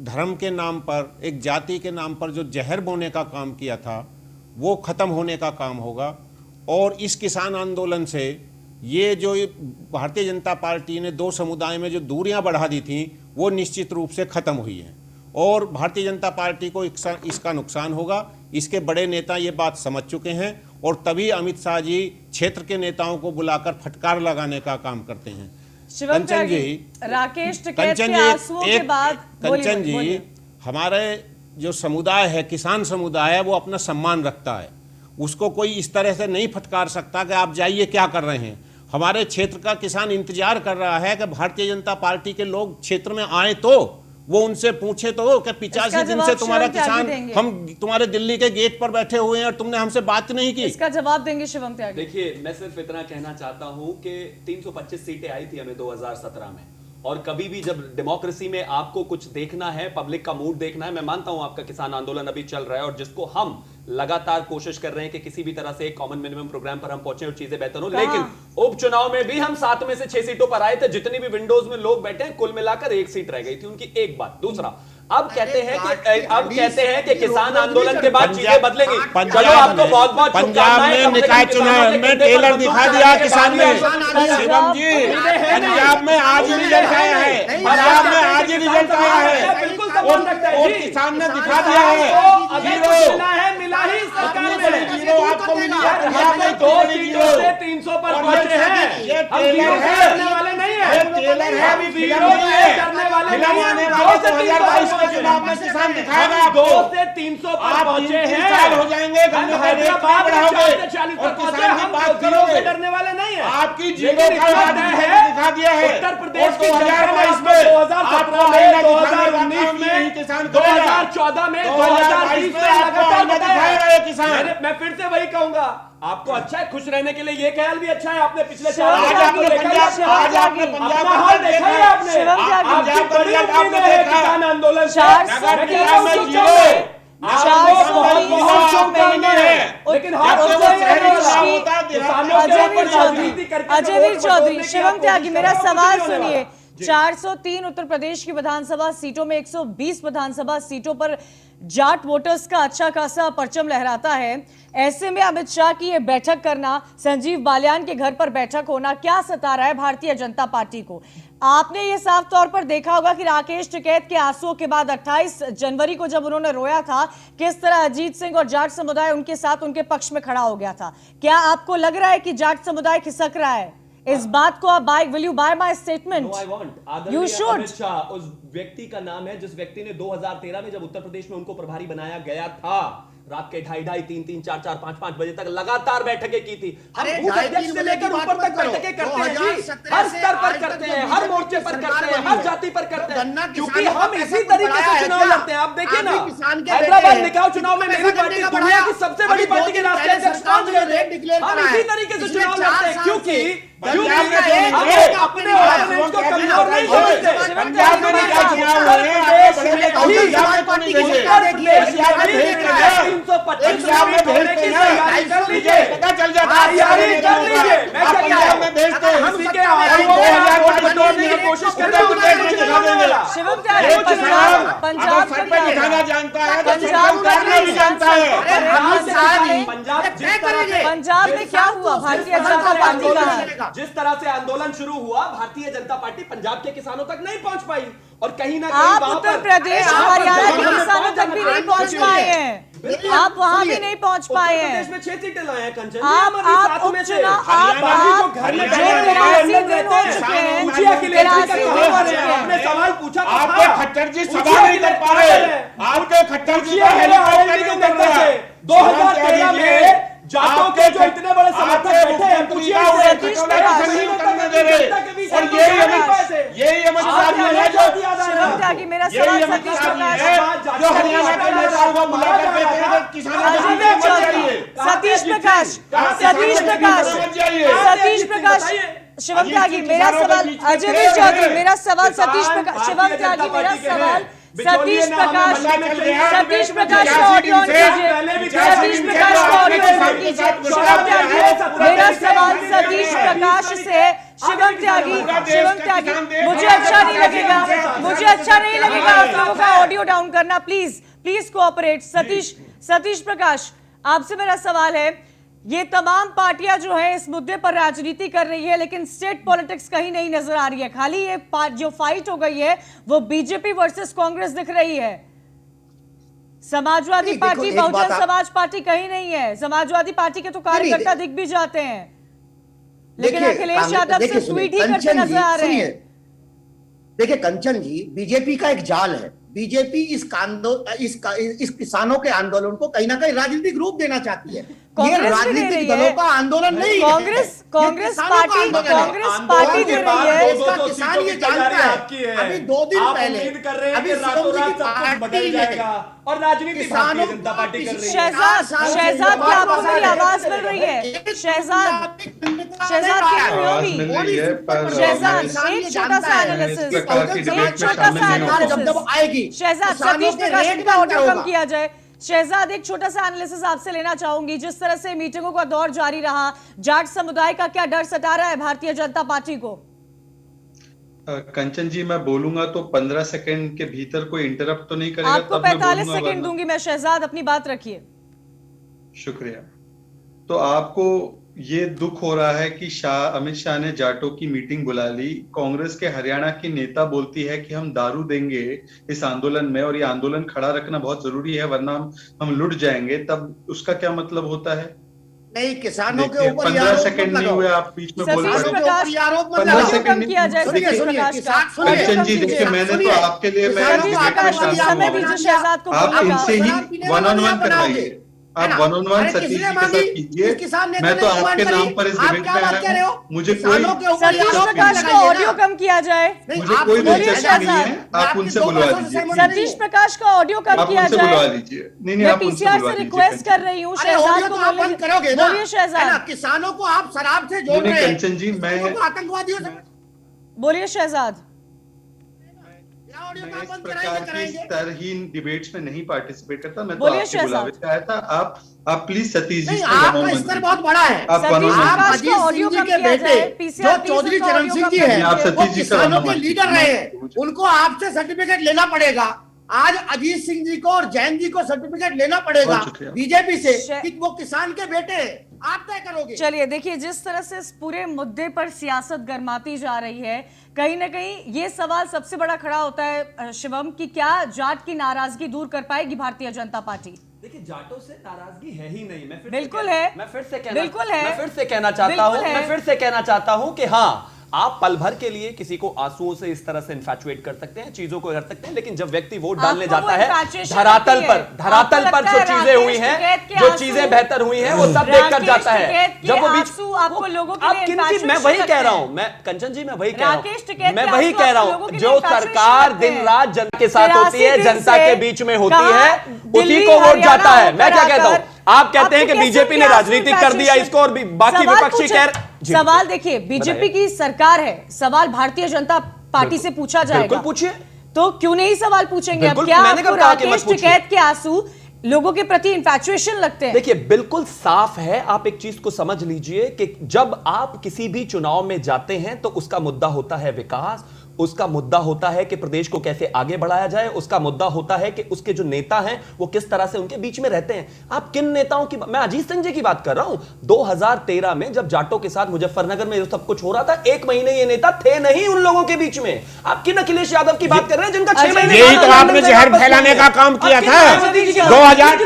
धर्म के नाम पर, एक जाति के नाम पर जो जहर बोने का काम किया था वो खत्म होने का काम होगा। और इस किसान आंदोलन से ये जो भारतीय जनता पार्टी ने दो समुदाय में जो दूरियां बढ़ा दी थी वो निश्चित रूप से खत्म हुई हैं और भारतीय जनता पार्टी को इसका नुकसान होगा। इसके बड़े नेता ये बात समझ चुके हैं और तभी अमित शाह जी क्षेत्र के नेताओं को बुलाकर फटकार लगाने का काम करते हैं। कंचन जी, राकेश टिकैत के आंसुओं के बाद कंचन जी, हमारे जो समुदाय है, किसान समुदाय है, वो अपना सम्मान रखता है, उसको कोई इस तरह से नहीं फटकार सकता कि आप जाइए क्या कर रहे हैं। हमारे क्षेत्र का किसान इंतजार कर रहा है कि भारतीय जनता पार्टी के लोग क्षेत्र में आए तो वो उनसे पूछे तो कि 85 दिन से तुम्हारा किसान, हम तुम्हारे दिल्ली के गेट पर बैठे हुए हैं और तुमने हमसे बात नहीं की। इसका जवाब देंगे शिवम त्यागी। देखिए मैं सिर्फ इतना कहना चाहता हूं कि 325 सीटें आई थी हमें 2017 में, और कभी भी जब डेमोक्रेसी में आपको कुछ देखना है, पब्लिक का मूड देखना है, मैं मानता हूं आपका किसान आंदोलन अभी चल रहा है और जिसको हम लगातार कोशिश कर रहे हैं कि किसी भी तरह से एक कॉमन मिनिमम प्रोग्राम पर हम पहुंचे और चीजें बेहतर हो, लेकिन उपचुनाव में भी हम 7 में से 6 सीटों पर आए थे। जितनी भी विंडोज में लोग बैठे हैं कुल मिलाकर 1 सीट रह गई थी उनकी। एक बात। दूसरा, अब कहते हैं कि किसान आंदोलन के बाद चीजें बदलेंगी। चलो आपको बहुत बहुत पंजाब में निकाय चुनाव में टेलर दिखा दिया किसान ने। शिवम जी, पंजाब में आज रिजल्ट आया है, पंजाब में आज ही रिजल्ट आया है और किसान ने दिखा दिया है। मिला ही सरकार में आपको मिला है, 2 सीटों से 300 पर पहुंचे हैं। ये टेलर है, करने वाले नहीं है, ये टेलर है, अभी फिल्म करने वाले नहीं है। 2022 के चुनाव में किसान दिखाएगा आपको। 2 से 300 पर पहुंचे हैं। 3 साल हो जाएंगे, गन्ने का रेट बढ़ाओगे और किसान की बात करोगे, डरने वाले नहीं है। आप आपकी जीरो लेकिन का इतना आदमी तय है, दिखा दिया है। उत्तर प्रदेश की 2022 जनता में 2017 में, 2019 में, किसान 2014 में, 2020 में लगातार बताया है किसान। मैं फिर से वही कहूंगा, आपको अच्छा है, खुश रहने के लिए ये ख्याल भी अच्छा है। आपने पिछले शिवम 4 त्यागी, साल को देखा है, आज आपने पंजाब अपना हाल देखा है आपने। शिवम त्यागी, आपकी बड़ी उम्मीदें हैं किसान आंदोलन से। 403 मैं सीटों कहता हूं में, 403 सीटों में, लेकिन हाथ उत्तर प्रदेश की किसानों के ऊपर राजनीति करके अजयवीर वोट चौधरी, बटोरने की शिवम आप त्यागी, कोशिश मेरा कर रहे हो, सवाल कुछ नहीं होने सुनिए। वाला। 403 उत्तर प्रदेश की विधानसभा सीटों में 120 विधानसभा सीटों पर जाट वोटर्स का अच्छा खासा परचम लहराता है। ऐसे में अमित शाह की ये बैठक करना, संजीव बालियान के घर पर बैठक होना क्या सता रहा है भारतीय जनता पार्टी को? आपने ये साफ तौर पर देखा होगा कि राकेश टिकैत के आंसुओं के बाद 28 जनवरी को जब उन्होंने रोया था, किस तरह अजीत सिंह और जाट समुदाय उनके साथ उनके पक्ष में खड़ा हो गया था। क्या आपको लग रहा है कि जाट समुदाय खिसक रहा है? इस बात को आप will you by my statement? No, I want. You आदरणीय should. अमित शाह उस व्यक्ति का नाम है जिस व्यक्ति ने 2013 में जब उत्तर प्रदेश में उनको प्रभारी बनाया गया था, रात के 2:30, 3-3, 4-4, 5-5 बजे तक लगातार बैठकें की थी। हम अरे बूथ 2:30 अध्यक्ष से बजे लेकर की बात ऊपर मत तक करो। बैठकें करते हैं जी, 2017 हर से स्तर पर आज करते तक हैं, जो हर बीजेपी मोर्चे पर सरकार करते हैं, बनी हर है, जाति पर करते गन्ना हैं, क्योंकि किसानों हम का इसी पैसा तरीके बढ़ाया से है चुनाव क्या? लड़ते हैं। आप देखिए आप ना, भी किसान के हैदराबाद बेटे हैं। निकाय चुनाव में मेरी पैसा पार्टी देने का दुनिया की बढ़ाया। सबसे बड़ी अभी पार्टी के 2 दिन राष्ट्रीय पहले अध्यक्ष सरकार मान ने गए रेट थे। डिक्लेयर हम करा इसी है। तरीके से पिछले चुनाव 4 लड़ते हैं, साल क्योंकि से पंजाब में एक हम एक अपने ऑर्गेनाइज को कमजोर नहीं समझते। पंजाब में क्या चुनाव हुए हैं? आपके बड़े नेता पंजाब में तो नहीं भेजे। पंजाब में भेज के जाओ, पंजाब में भेजते हैं, पता चल जाता है आप पंजाब में भेजते हैं। हम के 2022 में कोशिश करते हैं, दिखा देंगे। शिवम त्यागी, पंजाब सर पे दिखाना जानता है तो पंजाब उतारना भी जानता है। पंजाब में क्या हुआ? भारतीय जनता पार्टी का जिस तरह से आंदोलन शुरू हुआ, भारतीय जनता पार्टी पंजाब के किसानों तक नहीं पहुंच पाई, और कहीं ना कहीं आप वहां उत्तर पर- प्रदेश और हरियाणा के किसानों तक भी नहीं पहुंच पाए हैं। बिल्कुल। आप वहां भी नहीं पहुंच पाए उत्तर हैं। प्रदेश में 6 सीटें लाए हैं कंचन। आप उपचुनाव, आप जो घर में जो बैठे 83 हैं, दिन हो चुके हैं, पूछिए अखिलेश जी का 83 कहाँ दिन हो पर चुके है? हैं। आपने सवाल पूछा तो आपके था। खट्टर जी पूछिए सभा नहीं कर पा रहे, अखिलेश आपके खट्टर जी पूछिए का मेरे हेलीकॉप्टर आरएलडी नहीं के कर नेता रहा। से 2013 में जाटों के जो इतने बड़े समर्थक बैठे हैं, पूछिए सतीश प्रकाश, और यही अमित शाह जी है शिवम त्यागी, मेरा सवाल सतीश प्रकाश, जो हरियाणा के नेताओं को बुला कर कहते हैं कि किसानों को अजयवीर चौधरी, सतीश प्रकाश, सतीश प्रकाश, सतीश प्रकाश, शिवम त्यागी, मेरा सवाल अजयवीर चौधरी, मेरा सवाल सतीश प्रकाश, शिवम त्यागी, मेरा सवाल सतीश प्रकाश, सतीश प्रकाश को ऑडियो ऑन कीजिए, सतीश प्रकाश को ऑडियो ऑन कीजिए। शिवम त्यागी, मेरा सवाल सतीश प्रकाश से, शिवम त्यागी, मुझे अच्छा नहीं लगेगा, मुझे अच्छा नहीं लगेगा आप लोगों का ऑडियो डाउन करना। Please cooperate. सतीश प्रकाश, आपसे मेरा सवाल है, ये तमाम पार्टियां जो है इस मुद्दे पर राजनीति कर रही है, लेकिन स्टेट पॉलिटिक्स कहीं नहीं नजर आ रही है। खाली ये जो फाइट हो गई है वो बीजेपी वर्सेस कांग्रेस दिख रही है। समाजवादी पार्टी, बहुजन समाज पार्टी कहीं नहीं है। समाजवादी पार्टी के तो कार्यकर्ता दिख भी जाते हैं, लेकिन अखिलेश यादव से ट्वीट ही करते नजर आ रहे हैं। देखिए कंचन जी, बीजेपी का एक जाल है। बीजेपी इस किसानों के आंदोलन को कहीं ना कहीं राजनीतिक रूप देना चाहती है। ये राजनीतिक दलों का आंदोलन नहीं है। कांग्रेस पार्टी दे रही है। इसका किसान ये जानता है। अभी 2 दिन पहले अभी बदल जाएगा और राजनीति भारतीय जनता पार्टी कर रही है। शहजाद, क्या आपको मेरी आवाज मिल रही है? शहजाद की नहीं होगी। शहजाद, एक छोटा सा एनालिसिस, एक छोटा सा एनालिसिस। शहजाद, सतीश प्रकाश का ऑडियो कम किया जाए। शहजाद, एक छोटा सा एनालिसिस आपसे लेना चाहूंगी। जिस तरह से मीटिंगों का दौर जारी रहा, जाट समुदाय का क्या डर सता रहा है भारतीय जनता पार्टी को? कंचन जी, मैं बोलूंगा तो 15 सेकंड के भीतर कोई इंटरप्ट तो नहीं करेगा? आपको 45 सेकंड दूंगी मैं। शहजाद, अपनी बात रखिए। शुक्रिया। तो आपको ये दुख हो रहा है कि अमित शाह ने जाटों की मीटिंग बुला ली। कांग्रेस के हरियाणा की नेता बोलती है कि हम दारू देंगे इस आंदोलन में, और ये आंदोलन खड़ा रखना बहुत जरूरी है वरना हम लुट जाएंगे। तब उसका क्या मतलब होता है? नहीं, किसानों के ऊपर 15 सेकंड नहीं हुए, आप बीच में बोल रहे हैं। 15 सेकंड किया जाए। कंचन जी, देखिए मैंने तो आपके लिए समय दीजिए शहजाद को। आप इनसे ही 1-on-1 करवाइए। आप one on one Satish ji के साथ कीजिए। मैं तो आपके नाम पर इस डिबेट में आया हूँ, मुझे कोई सतीश प्रकाश का ऑडियो कम किया जाए। मुझे कोई दिलचस्पी नहीं है, आप उनसे बुलवा लीजिए। सतीश प्रकाश का ऑडियो कम किया जाए। बुलवा लीजिए। नहीं, मैं पीसीआर से रिक्वेस्ट कर रही हूँ शहजाद को बंद करोगे ना? बोलिए शहजाद। किसानों को आप शराब से जोड़ रहे हैं, कंचन जी, मैं आतंकवादियों से। बोलिए शहजाद। ऑडियो मैं का इस बंद प्रकार की कराएंगे। तरहीन डिबेट्स में नहीं पार्टिसिपेट करता। मैं तो बोलिए आपके बुलावे पे आया था। आप प्लीज सतीश जी से आपका स्तर बहुत बड़ा है। आप अजीत सिंह जी के बेटे जो चौधरी चरण सिंह जी हैं, आप सतीश जी से किसानों के लीडर रहे हैं, उनको आपसे सर्टिफिकेट लेना पड़ेगा। आज अजीत सिंह जी को और जैन जी को सर्टिफिकेट लेना पड़ेगा बीजेपी से कि वो किसान के बेटे हैं। आप तय करोगे। चलिए देखिए, जिस तरह से इस पूरे मुद्दे पर सियासत गरमाती जा रही है, कहीं ना कहीं ये सवाल सबसे बड़ा खड़ा होता है शिवम कि क्या जाट की नाराजगी दूर कर पाएगी भारतीय जनता पार्टी? देखिए, जाटों से नाराजगी है ही नहीं। मैं बिल्कुल है, मैं फिर से कहना चाहता हूं कि हाँ, आप पल भर के लिए किसी को आंसुओं से इस तरह से इन्फैचुएट कर सकते हैं, चीजों को कर सकते हैं, लेकिन जब व्यक्ति वोट डालने जाता है, धरातल पर जो चीजें हुई हैं, जो चीजें बेहतर हुई हैं, वो सब देख कर जाता है। जब वो बीच आपको लोगों के आप किन मैं वही कह रहा हूं, मैं कंचन जी, मैं वही कह रहा हूं, जो सरकार दिन रात जनता के साथ होती है, जनता के बीच में होती है, उसी को वोट जाता है। मैं क्या कहता हूं, आप कहते हैं कि बीजेपी ने राजनीतिक कर दिया इसको और बाकी विपक्षी कह। सवाल देखिए, बीजेपी की सरकार है, सवाल भारतीय जनता पार्टी से पूछा जाएगा। बिल्कुल पूछिए। तो क्यों नहीं सवाल पूछेंगे? अब क्या आपको राकेश टिकैत के आंसू लोगों के प्रति इन्फैचुएशन लगते हैं? देखिए, बिल्कुल साफ है। आप एक चीज को समझ लीजिए कि जब आप किसी भी चुनाव में जाते हैं तो उसका मुद्दा होता है विकास, उसका मुद्दा होता है कि प्रदेश को कैसे आगे बढ़ाया जाए, उसका मुद्दा होता है कि उसके जो नेता हैं वो किस तरह से उनके बीच में रहते हैं। आप किन नेताओं की, मैं अजीत सिंह जी की बात कर रहा हूं। 2013 में जब जाटों के साथ मुजफ्फरनगर में सब कुछ हो रहा था, 1 महीने ये नेता थे नहीं उन लोगों के बीच में। आप किन अखिलेश यादव की बात कर रहे हैं जिनका 6 महीने, यही तो आपने जहर फैलाने का काम किया था 2000।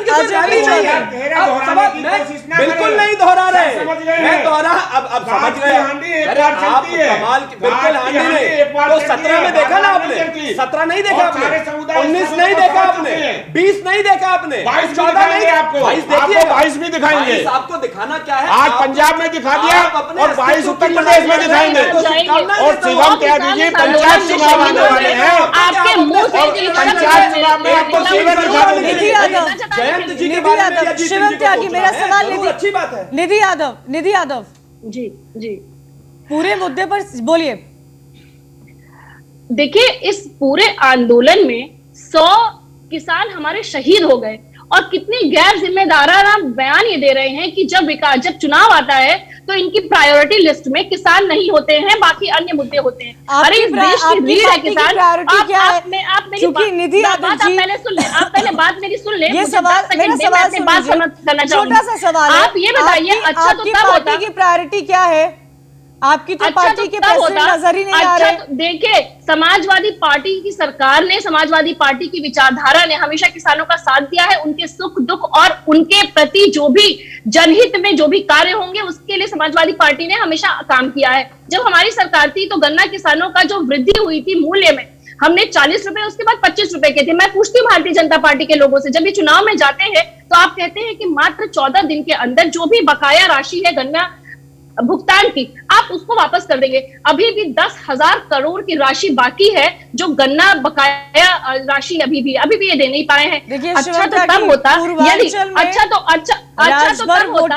बिल्कुल नहीं दोहरा रहे, मैं दोहरा अब समझ गए। अरे आप कमाल, बिल्कुल हांडी नहीं। 17 में देखा ना आपने, 17 नहीं देखा आपने, 19 नहीं देखा आपने, 20 नहीं देखा आपने, 14 नहीं आपको, 22 देखिए, 22 भी दिखाएंगे। आपको दिखाना क्या है? आज पंजाब में दिखा दिया और 22 उत्तर प्रदेश में दिखाएंगे। और शिवम कह दीजिए पंचायत चुनाव आने वाले हैं, आपके मुंह से पंचायत चुनाव में आपको सीवर दिखा देंगे। निधि यादव, शिवम त्यागी, मेरा सवाल अच्छी बात है। निधि यादव जी जी, पूरे मुद्दे पर बोलिए। देखिए, इस पूरे आंदोलन में 100 किसान हमारे शहीद हो गए और कितनी गैर जिम्मेदाराना बयान ये दे रहे हैं कि जब चुनाव आता है तो इनकी प्रायोरिटी लिस्ट में किसान नहीं होते हैं, बाकी अन्य मुद्दे होते हैं। अरे इस देश की रीढ़ है किसान। आप मेरी बात आप पहले सुन ले, आप पहले बात मेरी सुन ले। ये सवाल, मेरा सवाल सुनिए, छोटा सा सवाल है। आप ये बताइए, अच्छा तो तब होता की प्रायोरिटी क्या है? आपकी तो पार्टी के पैसे नजर ही नहीं आ रहे। देखिए, समाजवादी पार्टी की सरकार ने, समाजवादी पार्टी की विचारधारा ने हमेशा किसानों का साथ दिया है। उनके सुख दुख और उनके प्रति जो भी जनहित में जो भी कार्य होंगे उसके लिए समाजवादी पार्टी ने हमेशा काम किया है। जब हमारी सरकार थी तो गन्ना किसानों का जो वृद्धि हुई थी मूल्य में, हमने 40 रुपए, उसके बाद 25 रुपए के थे। मैं पूछती हूँ भारतीय जनता पार्टी के लोगों से, जब ये चुनाव में जाते हैं तो आप कहते हैं कि मात्र 14 दिन के अंदर जो भी बकाया राशि है गन्ना भुगतान की, आप उसको वापस कर देंगे। अभी भी 10,000 करोड़ की राशि बाकी है जो गन्ना बकाया राशि अभी भी ये दे नहीं पाए हैं। अच्छा तो तब होता, यदि अच्छा तो तब होता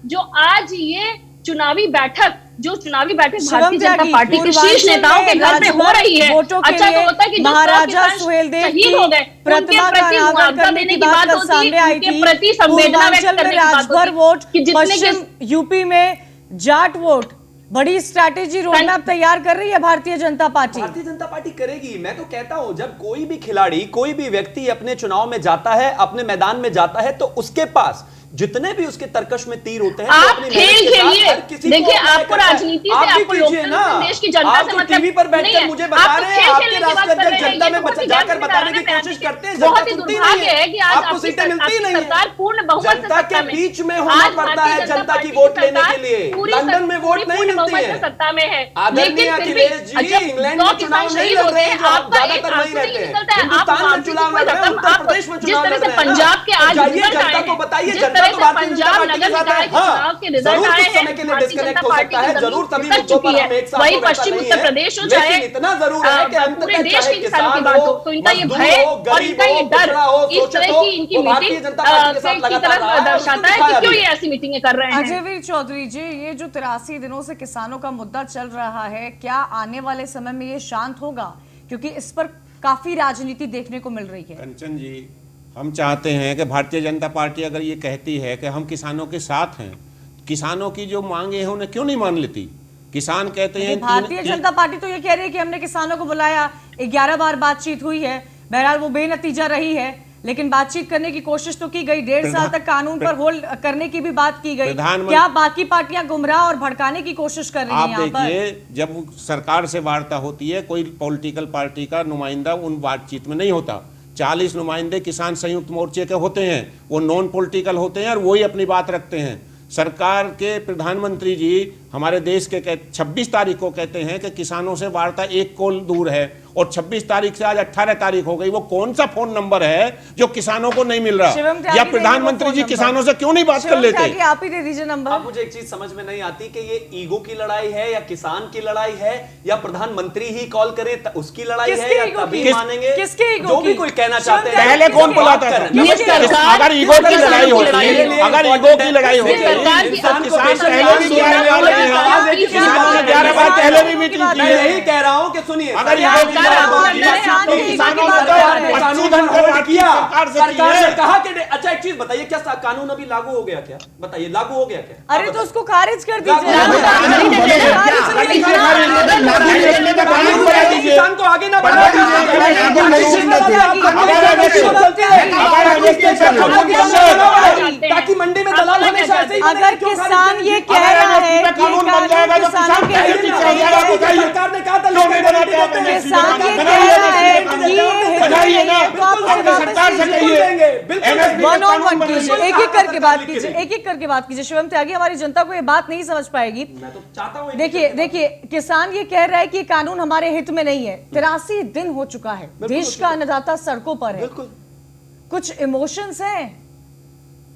जो आज ये चुनावी बैठक भारतीय जनता पार्टी के शीर्ष नेताओं के घर में हो रही है। अच्छा तो होता कि महाराजा सुहेलदेव शहीद हो गए, प्रतिमा का अनावरण करने की बात सामने आई थी। प्रति संवेदना व्यक्त करने की बात राजभर वोट, पश्चिम यूपी में जाट वोट, बड़ी स्ट्रैटेजी रोडमैप तैयार कर रही है भारतीय जनता पार्टी। भारतीय जनता पार्टी करेगी। मैं तो कहता हूं, जब कोई भी खिलाड़ी, कोई भी व्यक्ति अपने चुनाव में जाता है, अपने मैदान में जाता है, तो उसके पास जितने भी उसके तरकश में तीर होते हैं, आप खेल खेलिए। देखिए, आपको राजनीति से, आपको लोकतंत्र देश की जनता से मतलब टीवी पर बैठकर मुझे बता रहे हैं, आपके राष्ट्रीय अध्यक्ष जनता में जाकर बताने की कोशिश करते हैं, बहुत ही दुर्भाग्य है कि आज आपको सीटें मिलती नहीं है। सरकार पूर्ण बहुमत से जनता के बीच में होना पड़ता है जनता की वोट लेने के लिए। लंदन में वोट वोट नहीं पूर्ण मिलती बहुमत है। से सत्ता में है, आदरणीय लेकिन फिर अखिलेश भी जी, जब इंग्लैंड 100 में चुनाव किसान नहीं शहीद लड़ होते रहे हैं, हैं, जो आप आपका एक ज्यादातर वहीं आंसू रहते नहीं हैं। निकलता है, आप हिंदुस्तान में वापसी चुनाव कोई लड़ रहे हैं, रकम, उत्तर आप प्रदेश में जिस चुनाव तरह लड़ से रहे हैं। पंजाब के आज जाइए रिजल्ट जनता आए को हैं, बताइए, जिस जनता तरह तो से भारतीय जनता पंजाब पार्टी के नगर साथ है। निकाय के हाँ, चुनाव के रिजल्ट जरूर आए कुछ हैं, समय के लिए भारतीय डिस्कनेक्ट जनता हो पार्टी सकता की है, जमीन जरूर सभी खिसक मुद्दों पर चुकी है। हम एक साथ वही तो बैठा पश्चिम नहीं उत्तर है, प्रदेश हो, लेकिन चाहे इतना जरूर है कि पूरे अंततः देश चाहे के किसानों की किसान बात हो, हो, तो इनका ये मजदूर भय हो, और गरीब इनका हो, ये डर पिछड़ा हो, इस शोषित तरह हो, की इनकी वो भारतीय मीटिंग जनता पार्टी के साथ की लगातार तरफ रहा है और उसको दर्शाता है दिखाया कि क्यों भी ये है। ऐसी मीटिंगें कर रहे हैं। अजयवीर चौधरी जी, ये जो 83 दिनों से किसानों का मुद्दा चल रहा है, क्या आने वाले समय में ये शांत होगा? क्योंकि इस पर काफी राजनीति देखने को मिल रही है। कंचन जी, हम चाहते हैं कि भारतीय जनता पार्टी अगर ये कहती है कि हम किसानों के साथ हैं, किसानों की जो मांगे हैं उन्हें क्यों नहीं मान लेती? किसान कहते हैं भारतीय जनता पार्टी तो ये कह रही है कि हमने किसानों को बुलाया, 11 बार बातचीत हुई है, बहरहाल वो बेनतीजा रही है, लेकिन बातचीत करने की कोशिश तो की गई, 1.5 साल तक कानून पर होल्ड करने की भी बात की गई। क्या बाकी पार्टियां गुमराह और भड़काने की कोशिश कर रही हैं यहाँ पर? आप देखिए, जब सरकार से वार्ता होती है, कोई पॉलिटिकल पार्टी का नुमाइंदा उन बातचीत में नहीं होता। 40 नुमाइंदे किसान संयुक्त मोर्चे के होते हैं, वो नॉन पॉलिटिकल होते हैं और वही अपनी बात रखते हैं। सरकार के प्रधानमंत्री जी हमारे देश के 26 तारीख को कहते हैं कि किसानों से वार्ता एक कोल दूर है, और 26 तारीख से आज 18 तारीख हो गई। वो कौन सा फोन नंबर है जो किसानों को नहीं मिल रहा? या प्रधानमंत्री जी किसानों से क्यों नहीं बात कर लेते? आप ही दे दीजिए नंबर। अब मुझे एक चीज समझ में नहीं आती कि ये ईगो की लड़ाई है या किसान की लड़ाई है या प्रधानमंत्री ही कॉल करे उसकी लड़ाई है, या तभी मानेंगे? किसके ईगो जो भी कोई कहना चाहते हैं। पहले कौन बुलाता था? अगर ईगो की लड़ाई होती है, अगर ईगो की लड़ाई होती है, किसान पहले भी आने वाले हैं, 11 बार पहले भी मीटिंग की है। यही कह रहा हूं कि सुनिए, अगर ईगो की लड़ाई होती है तो किसानों को पशुधन को किया सरकार ने कहा कि अच्छा एक चीज बताइए, क्या कानून अभी लागू हो गया? क्या बताइए, लागू हो गया क्या? अरे तो उसको खारिज कर दीजिए, किसान को आगे ना ताकि मंडी में दलाल हमेशा ऐसे ही। अगर किसान ये कह रहा है कि कानून बन जाएगा तो किसान सरकार ने कहा था किसान ये कह रहा है कि ये बताइए ना, सरकार से कहिए। वन ऑन वन कीजिए, एक एक करके बात कीजिए, एक एक करके बात कीजिए। शिवम त्यागी, हमारी जनता को ये बात नहीं समझ पाएगी। मैं तो चाहता हूं देखिए किसान ये कह रहा है कि ये कानून हमारे हित में नहीं है। 83 दिन हो चुका है, देश का अन्नदाता सड़कों पर है, कुछ इमोशंस हैं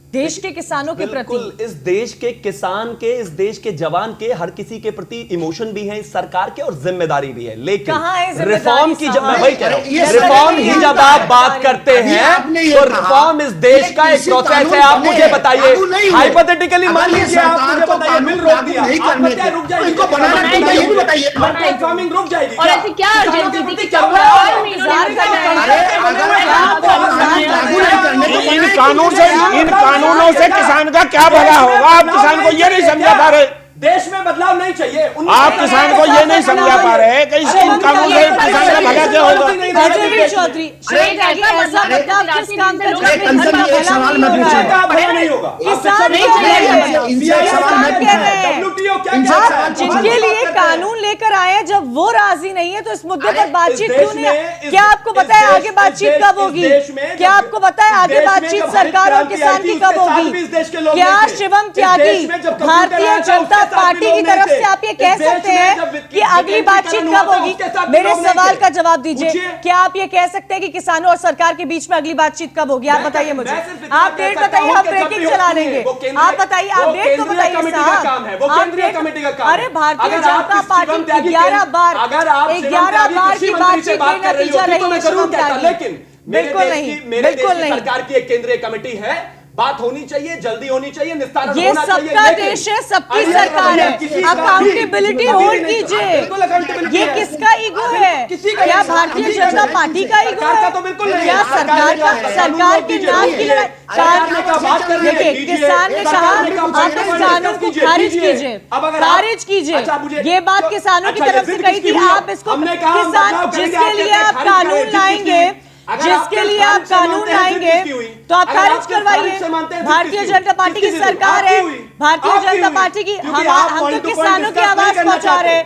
देश के किसानों के प्रति। इस देश के किसान के, इस देश के जवान के, हर किसी के प्रति इमोशन भी है, इस सरकार के, और जिम्मेदारी भी है। लेकिन रिफॉर्म की जब मैं वही कह रहा हूं, रिफॉर्म ही जब आप बात करते हैं तो रिफॉर्म इस देश का एक प्रोसेस है। आप मुझे बताइए, हाइपोथेटिकली मान लीजिए आप मुझे बताइए बिल रोक दिया, आप बताइए रुक जाएगी, रिफॉर्मिंग रुक जाएगी, और ऐसी क्या urgency चल रहा है? इन कानूनों से किसान का क्या भला होगा? आप किसान को ये नहीं समझा पा रहे। देश में बदलाव नहीं चाहिए। आप किसान को ये नहीं समझा पा रहे कि इन कानून से किसान का भला क्या होगा? अजयवीर चौधरी, ऐसा बदलाव किस काम का भला नहीं होगा? जिनके लिए कानून लेकर आए हैं, जब वो राजी नहीं है तो इस मुद्दे पर बातचीत क्यों नहीं है? क्या आपको पता है आगे बातचीत कब होगी? क्या आपको पता है आगे बातचीत सरकार और किसान की कब होगी? क्या शिवम त्यागी भारतीय जनता पार्टी की तरफ से आप ये कह सकते हैं कि अगली बातचीत कब होगी? मेरे सवाल का जवाब दीजिए। क्या आप ये कह सकते हैं कि किसानों और सरकार के बीच में अगली बातचीत कब होगी? आप बताइए मुझे, आप डेट बताइए, हम ब्रेकिंग चला देंगे। आप बताइए, आप डेट तो बताइए साहब। अरे भारतीय जनता पार्टी 11 बार की बातचीत बेनतीजा रही है शिवम त्यागी। लेकिन बिल्कुल नहीं, बिल्कुल नहीं। सरकार की एक केंद्रीय कमेटी है, बात होनी चाहिए, जल्दी होनी चाहिए, निस्तारण ये होना चाहिए। सबका देश है, सबकी सरकार है, अकाउंटेबिलिटी होल्ड कीजिए। ये किसका ईगो है? क्या भारतीय जनता पार्टी का ईगो है? क्या सरकार के नाम की लड़ाई? देखिए, किसान ने कहा आप इस कानून को खारिज कीजिए, खारिज कीजिए। ये बात किसानों की तरफ से कही थी। आप इसको किसान जिसके लिए आप कानून लाएंगे, जिसके लिए आप कानून लाएंगे तो आप खारिज करवाइए। भारतीय जनता पार्टी की सरकार है, भारतीय जनता पार्टी की हम तो किसानों की आवाज पहुंचा रहे हैं।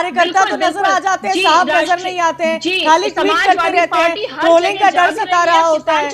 कार्यकर्ता तो नजर आ जाते हैं, साहब नजर नहीं आते हैं, खाली ट्वीट करते रहते हैं, ट्रोलिंग का डर सता रहा होता है।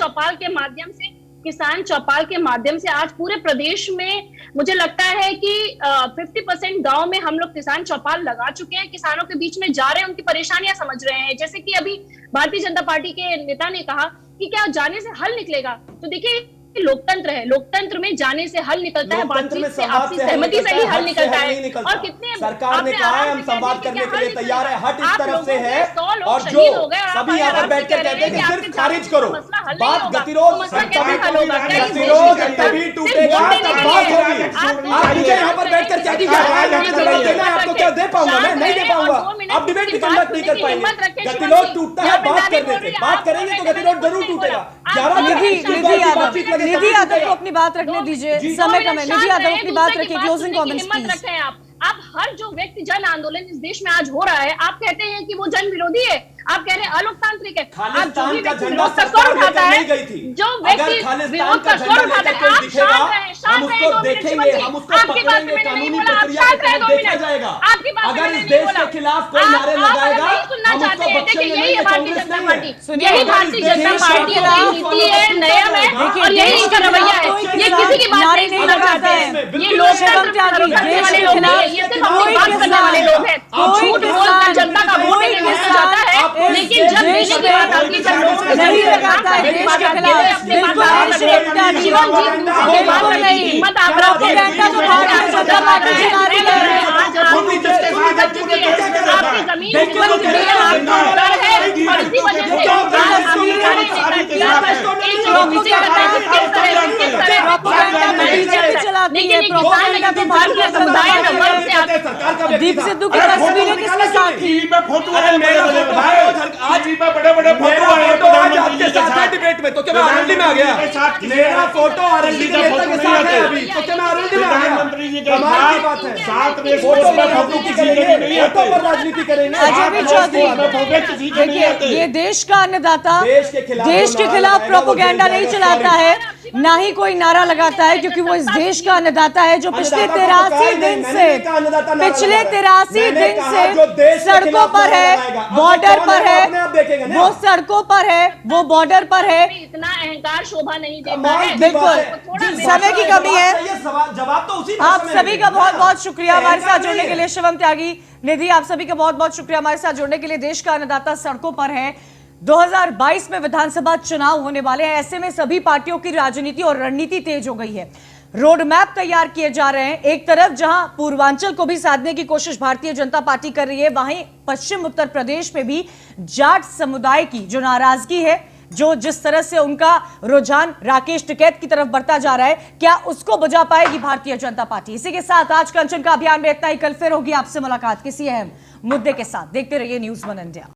किसान चौपाल के माध्यम से आज पूरे प्रदेश में मुझे लगता है कि 50% गांव में हम लोग किसान चौपाल लगा चुके हैं, किसानों के बीच में जा रहे हैं, उनकी परेशानियां समझ रहे हैं। जैसे कि अभी भारतीय जनता पार्टी के नेता ने कहा कि क्या जाने से हल निकलेगा, तो देखिए लोकतंत्र है, लोकतंत्र में जाने से हल निकलता है, लोकतंत्र में बातचीत से, संवाद आपसी से हल सहमति से ही हल निकलता नहीं है। निकलता। और कितने सरकार ने आपने कहा है आराम हम से संवाद कह करने दीजिए के लिए कि तैयार है, हट इस आप तरफ से लोगों है। के 100 लोग और शहीद जो हो गए, आप सभी यहाँ पर आराम से बैठकर कह रहे कहते हैं कि आपके सिर्फ खारिज जाने से करो, मसला हल नहीं बात होगा। गतिरोध तो मसला कैसे हल होगा? क्या इस देश गतिरोध के तभी सिर्फ टूटेगा वोट जब देने के बात लिए होगी। आप मुझे यहाँ पर बैठकर क्या दीजिए, जवाब देना है आपको, क्या दे पाऊंगा मैं? नहीं दे पाऊंगा। अब डिबेट भी कंडक्ट नहीं कर पाएंगे। गतिरोध टूटता है बात करने से, बात करेंगे तो गतिरोध जरूर टूटेगा। निधि यादव को अपनी बात रखने दीजिए, समय कम है। निधि यादव अपनी बात रखिए, क्लोजिंग कमेंट्स हिम्मत प्लीज। रखें आप हर जो व्यक्ति जन आंदोलन इस देश में आज हो रहा है, आप कहते हैं कि वो जन विरोधी है, आप कह रहे हैं अलोकतांत्रिक है। आप जो भी व्यक्ति विरोध का स्वर उठाता है, जो व्यक्ति विरोध का स्वर उठाता है, आप शांत रहे, शांत रहे 2 मिनट। शिवम जी, आपकी बात में मैंने नहीं बोला, आप शांत रहे 2 मिनट। आपकी बात में मैंने नहीं बोला। आप नहीं सुनना चाहते हैं, देखिए यही है भारतीय जनता पार्टी, यही भारतीय जनता पार्टी की नीति है, नियम है, और यही इनका रवैया है। ये किसी की बात नहीं सुनना चाहते हैं, ये लोकतंत्र करने वाले लोग नहीं है, ये सिर्फ अपनी बात करने वाले लोग हैं। झूठ बोलकर जनता का वोट लेना चाहता है, लेकिन जब देश की बात आती है, लोगों के नहीं लगाता है देश के खिलाफ, बिल्कुल नहीं। हिम्मत आप प्रोपेगेंडा तो भारतीय जनता पार्टी चला रही है। आपकी जमीन और इसी वजह से दीप सिद्धू की तस्वीरें किसके साथ थी? बड़े बड़े फोटो आज आपके साथ है डिबेट में, तो क्या मैं आरएलडी में आ गया? मेरा फोटो आरएलडी के नेता के साथ है अभी, तो क्या मैं आरएलडी में आ गया? कमाल की बात है। फोटो पर राजनीति करेंगे, फोटो पर राजनीति करेंगे। अजय भी चौधरी, देखिए ये देश का अन्नदाता देश के खिलाफ प्रोपेगेंडा नहीं चलाता है, ना ही कोई नारा लगाता है, क्योंकि वो इस देश का अन्नदाता है जो पिछले 83 दिन से सड़कों पर है, बॉर्डर पर है, वो सड़कों पर है, वो बॉर्डर पर है। इतना अहंकार शोभा नहीं देता है। बिल्कुल समय की कमी है। जवाब तो उसी आप सभी का बहुत बहुत शुक्रिया हमारे साथ जुड़ने के लिए। शिवम त्यागी, निधि, आप सभी का बहुत बहुत शुक्रिया हमारे साथ जुड़ने के लिए। देश का अन्नदाता सड़कों पर है। 2022 में विधानसभा चुनाव होने वाले हैं, ऐसे में सभी पार्टियों की राजनीति और रणनीति तेज हो गई है। रोड मैप तैयार किए जा रहे हैं। एक तरफ जहां पूर्वांचल को भी साधने की कोशिश भारतीय जनता पार्टी कर रही है, वहीं पश्चिम उत्तर प्रदेश में भी जाट समुदाय की जो नाराजगी है, जो जिस तरह से उनका रुझान राकेश टिकैत की तरफ बढ़ता जा रहा है, क्या उसको बुझा पाएगी भारतीय जनता पार्टी? इसी के साथ आज कंचन का अभियान में इतना ही। कल फिर होगी आपसे मुलाकात किसी अहम मुद्दे के साथ। देखते रहिए न्यूज़ 1 इंडिया।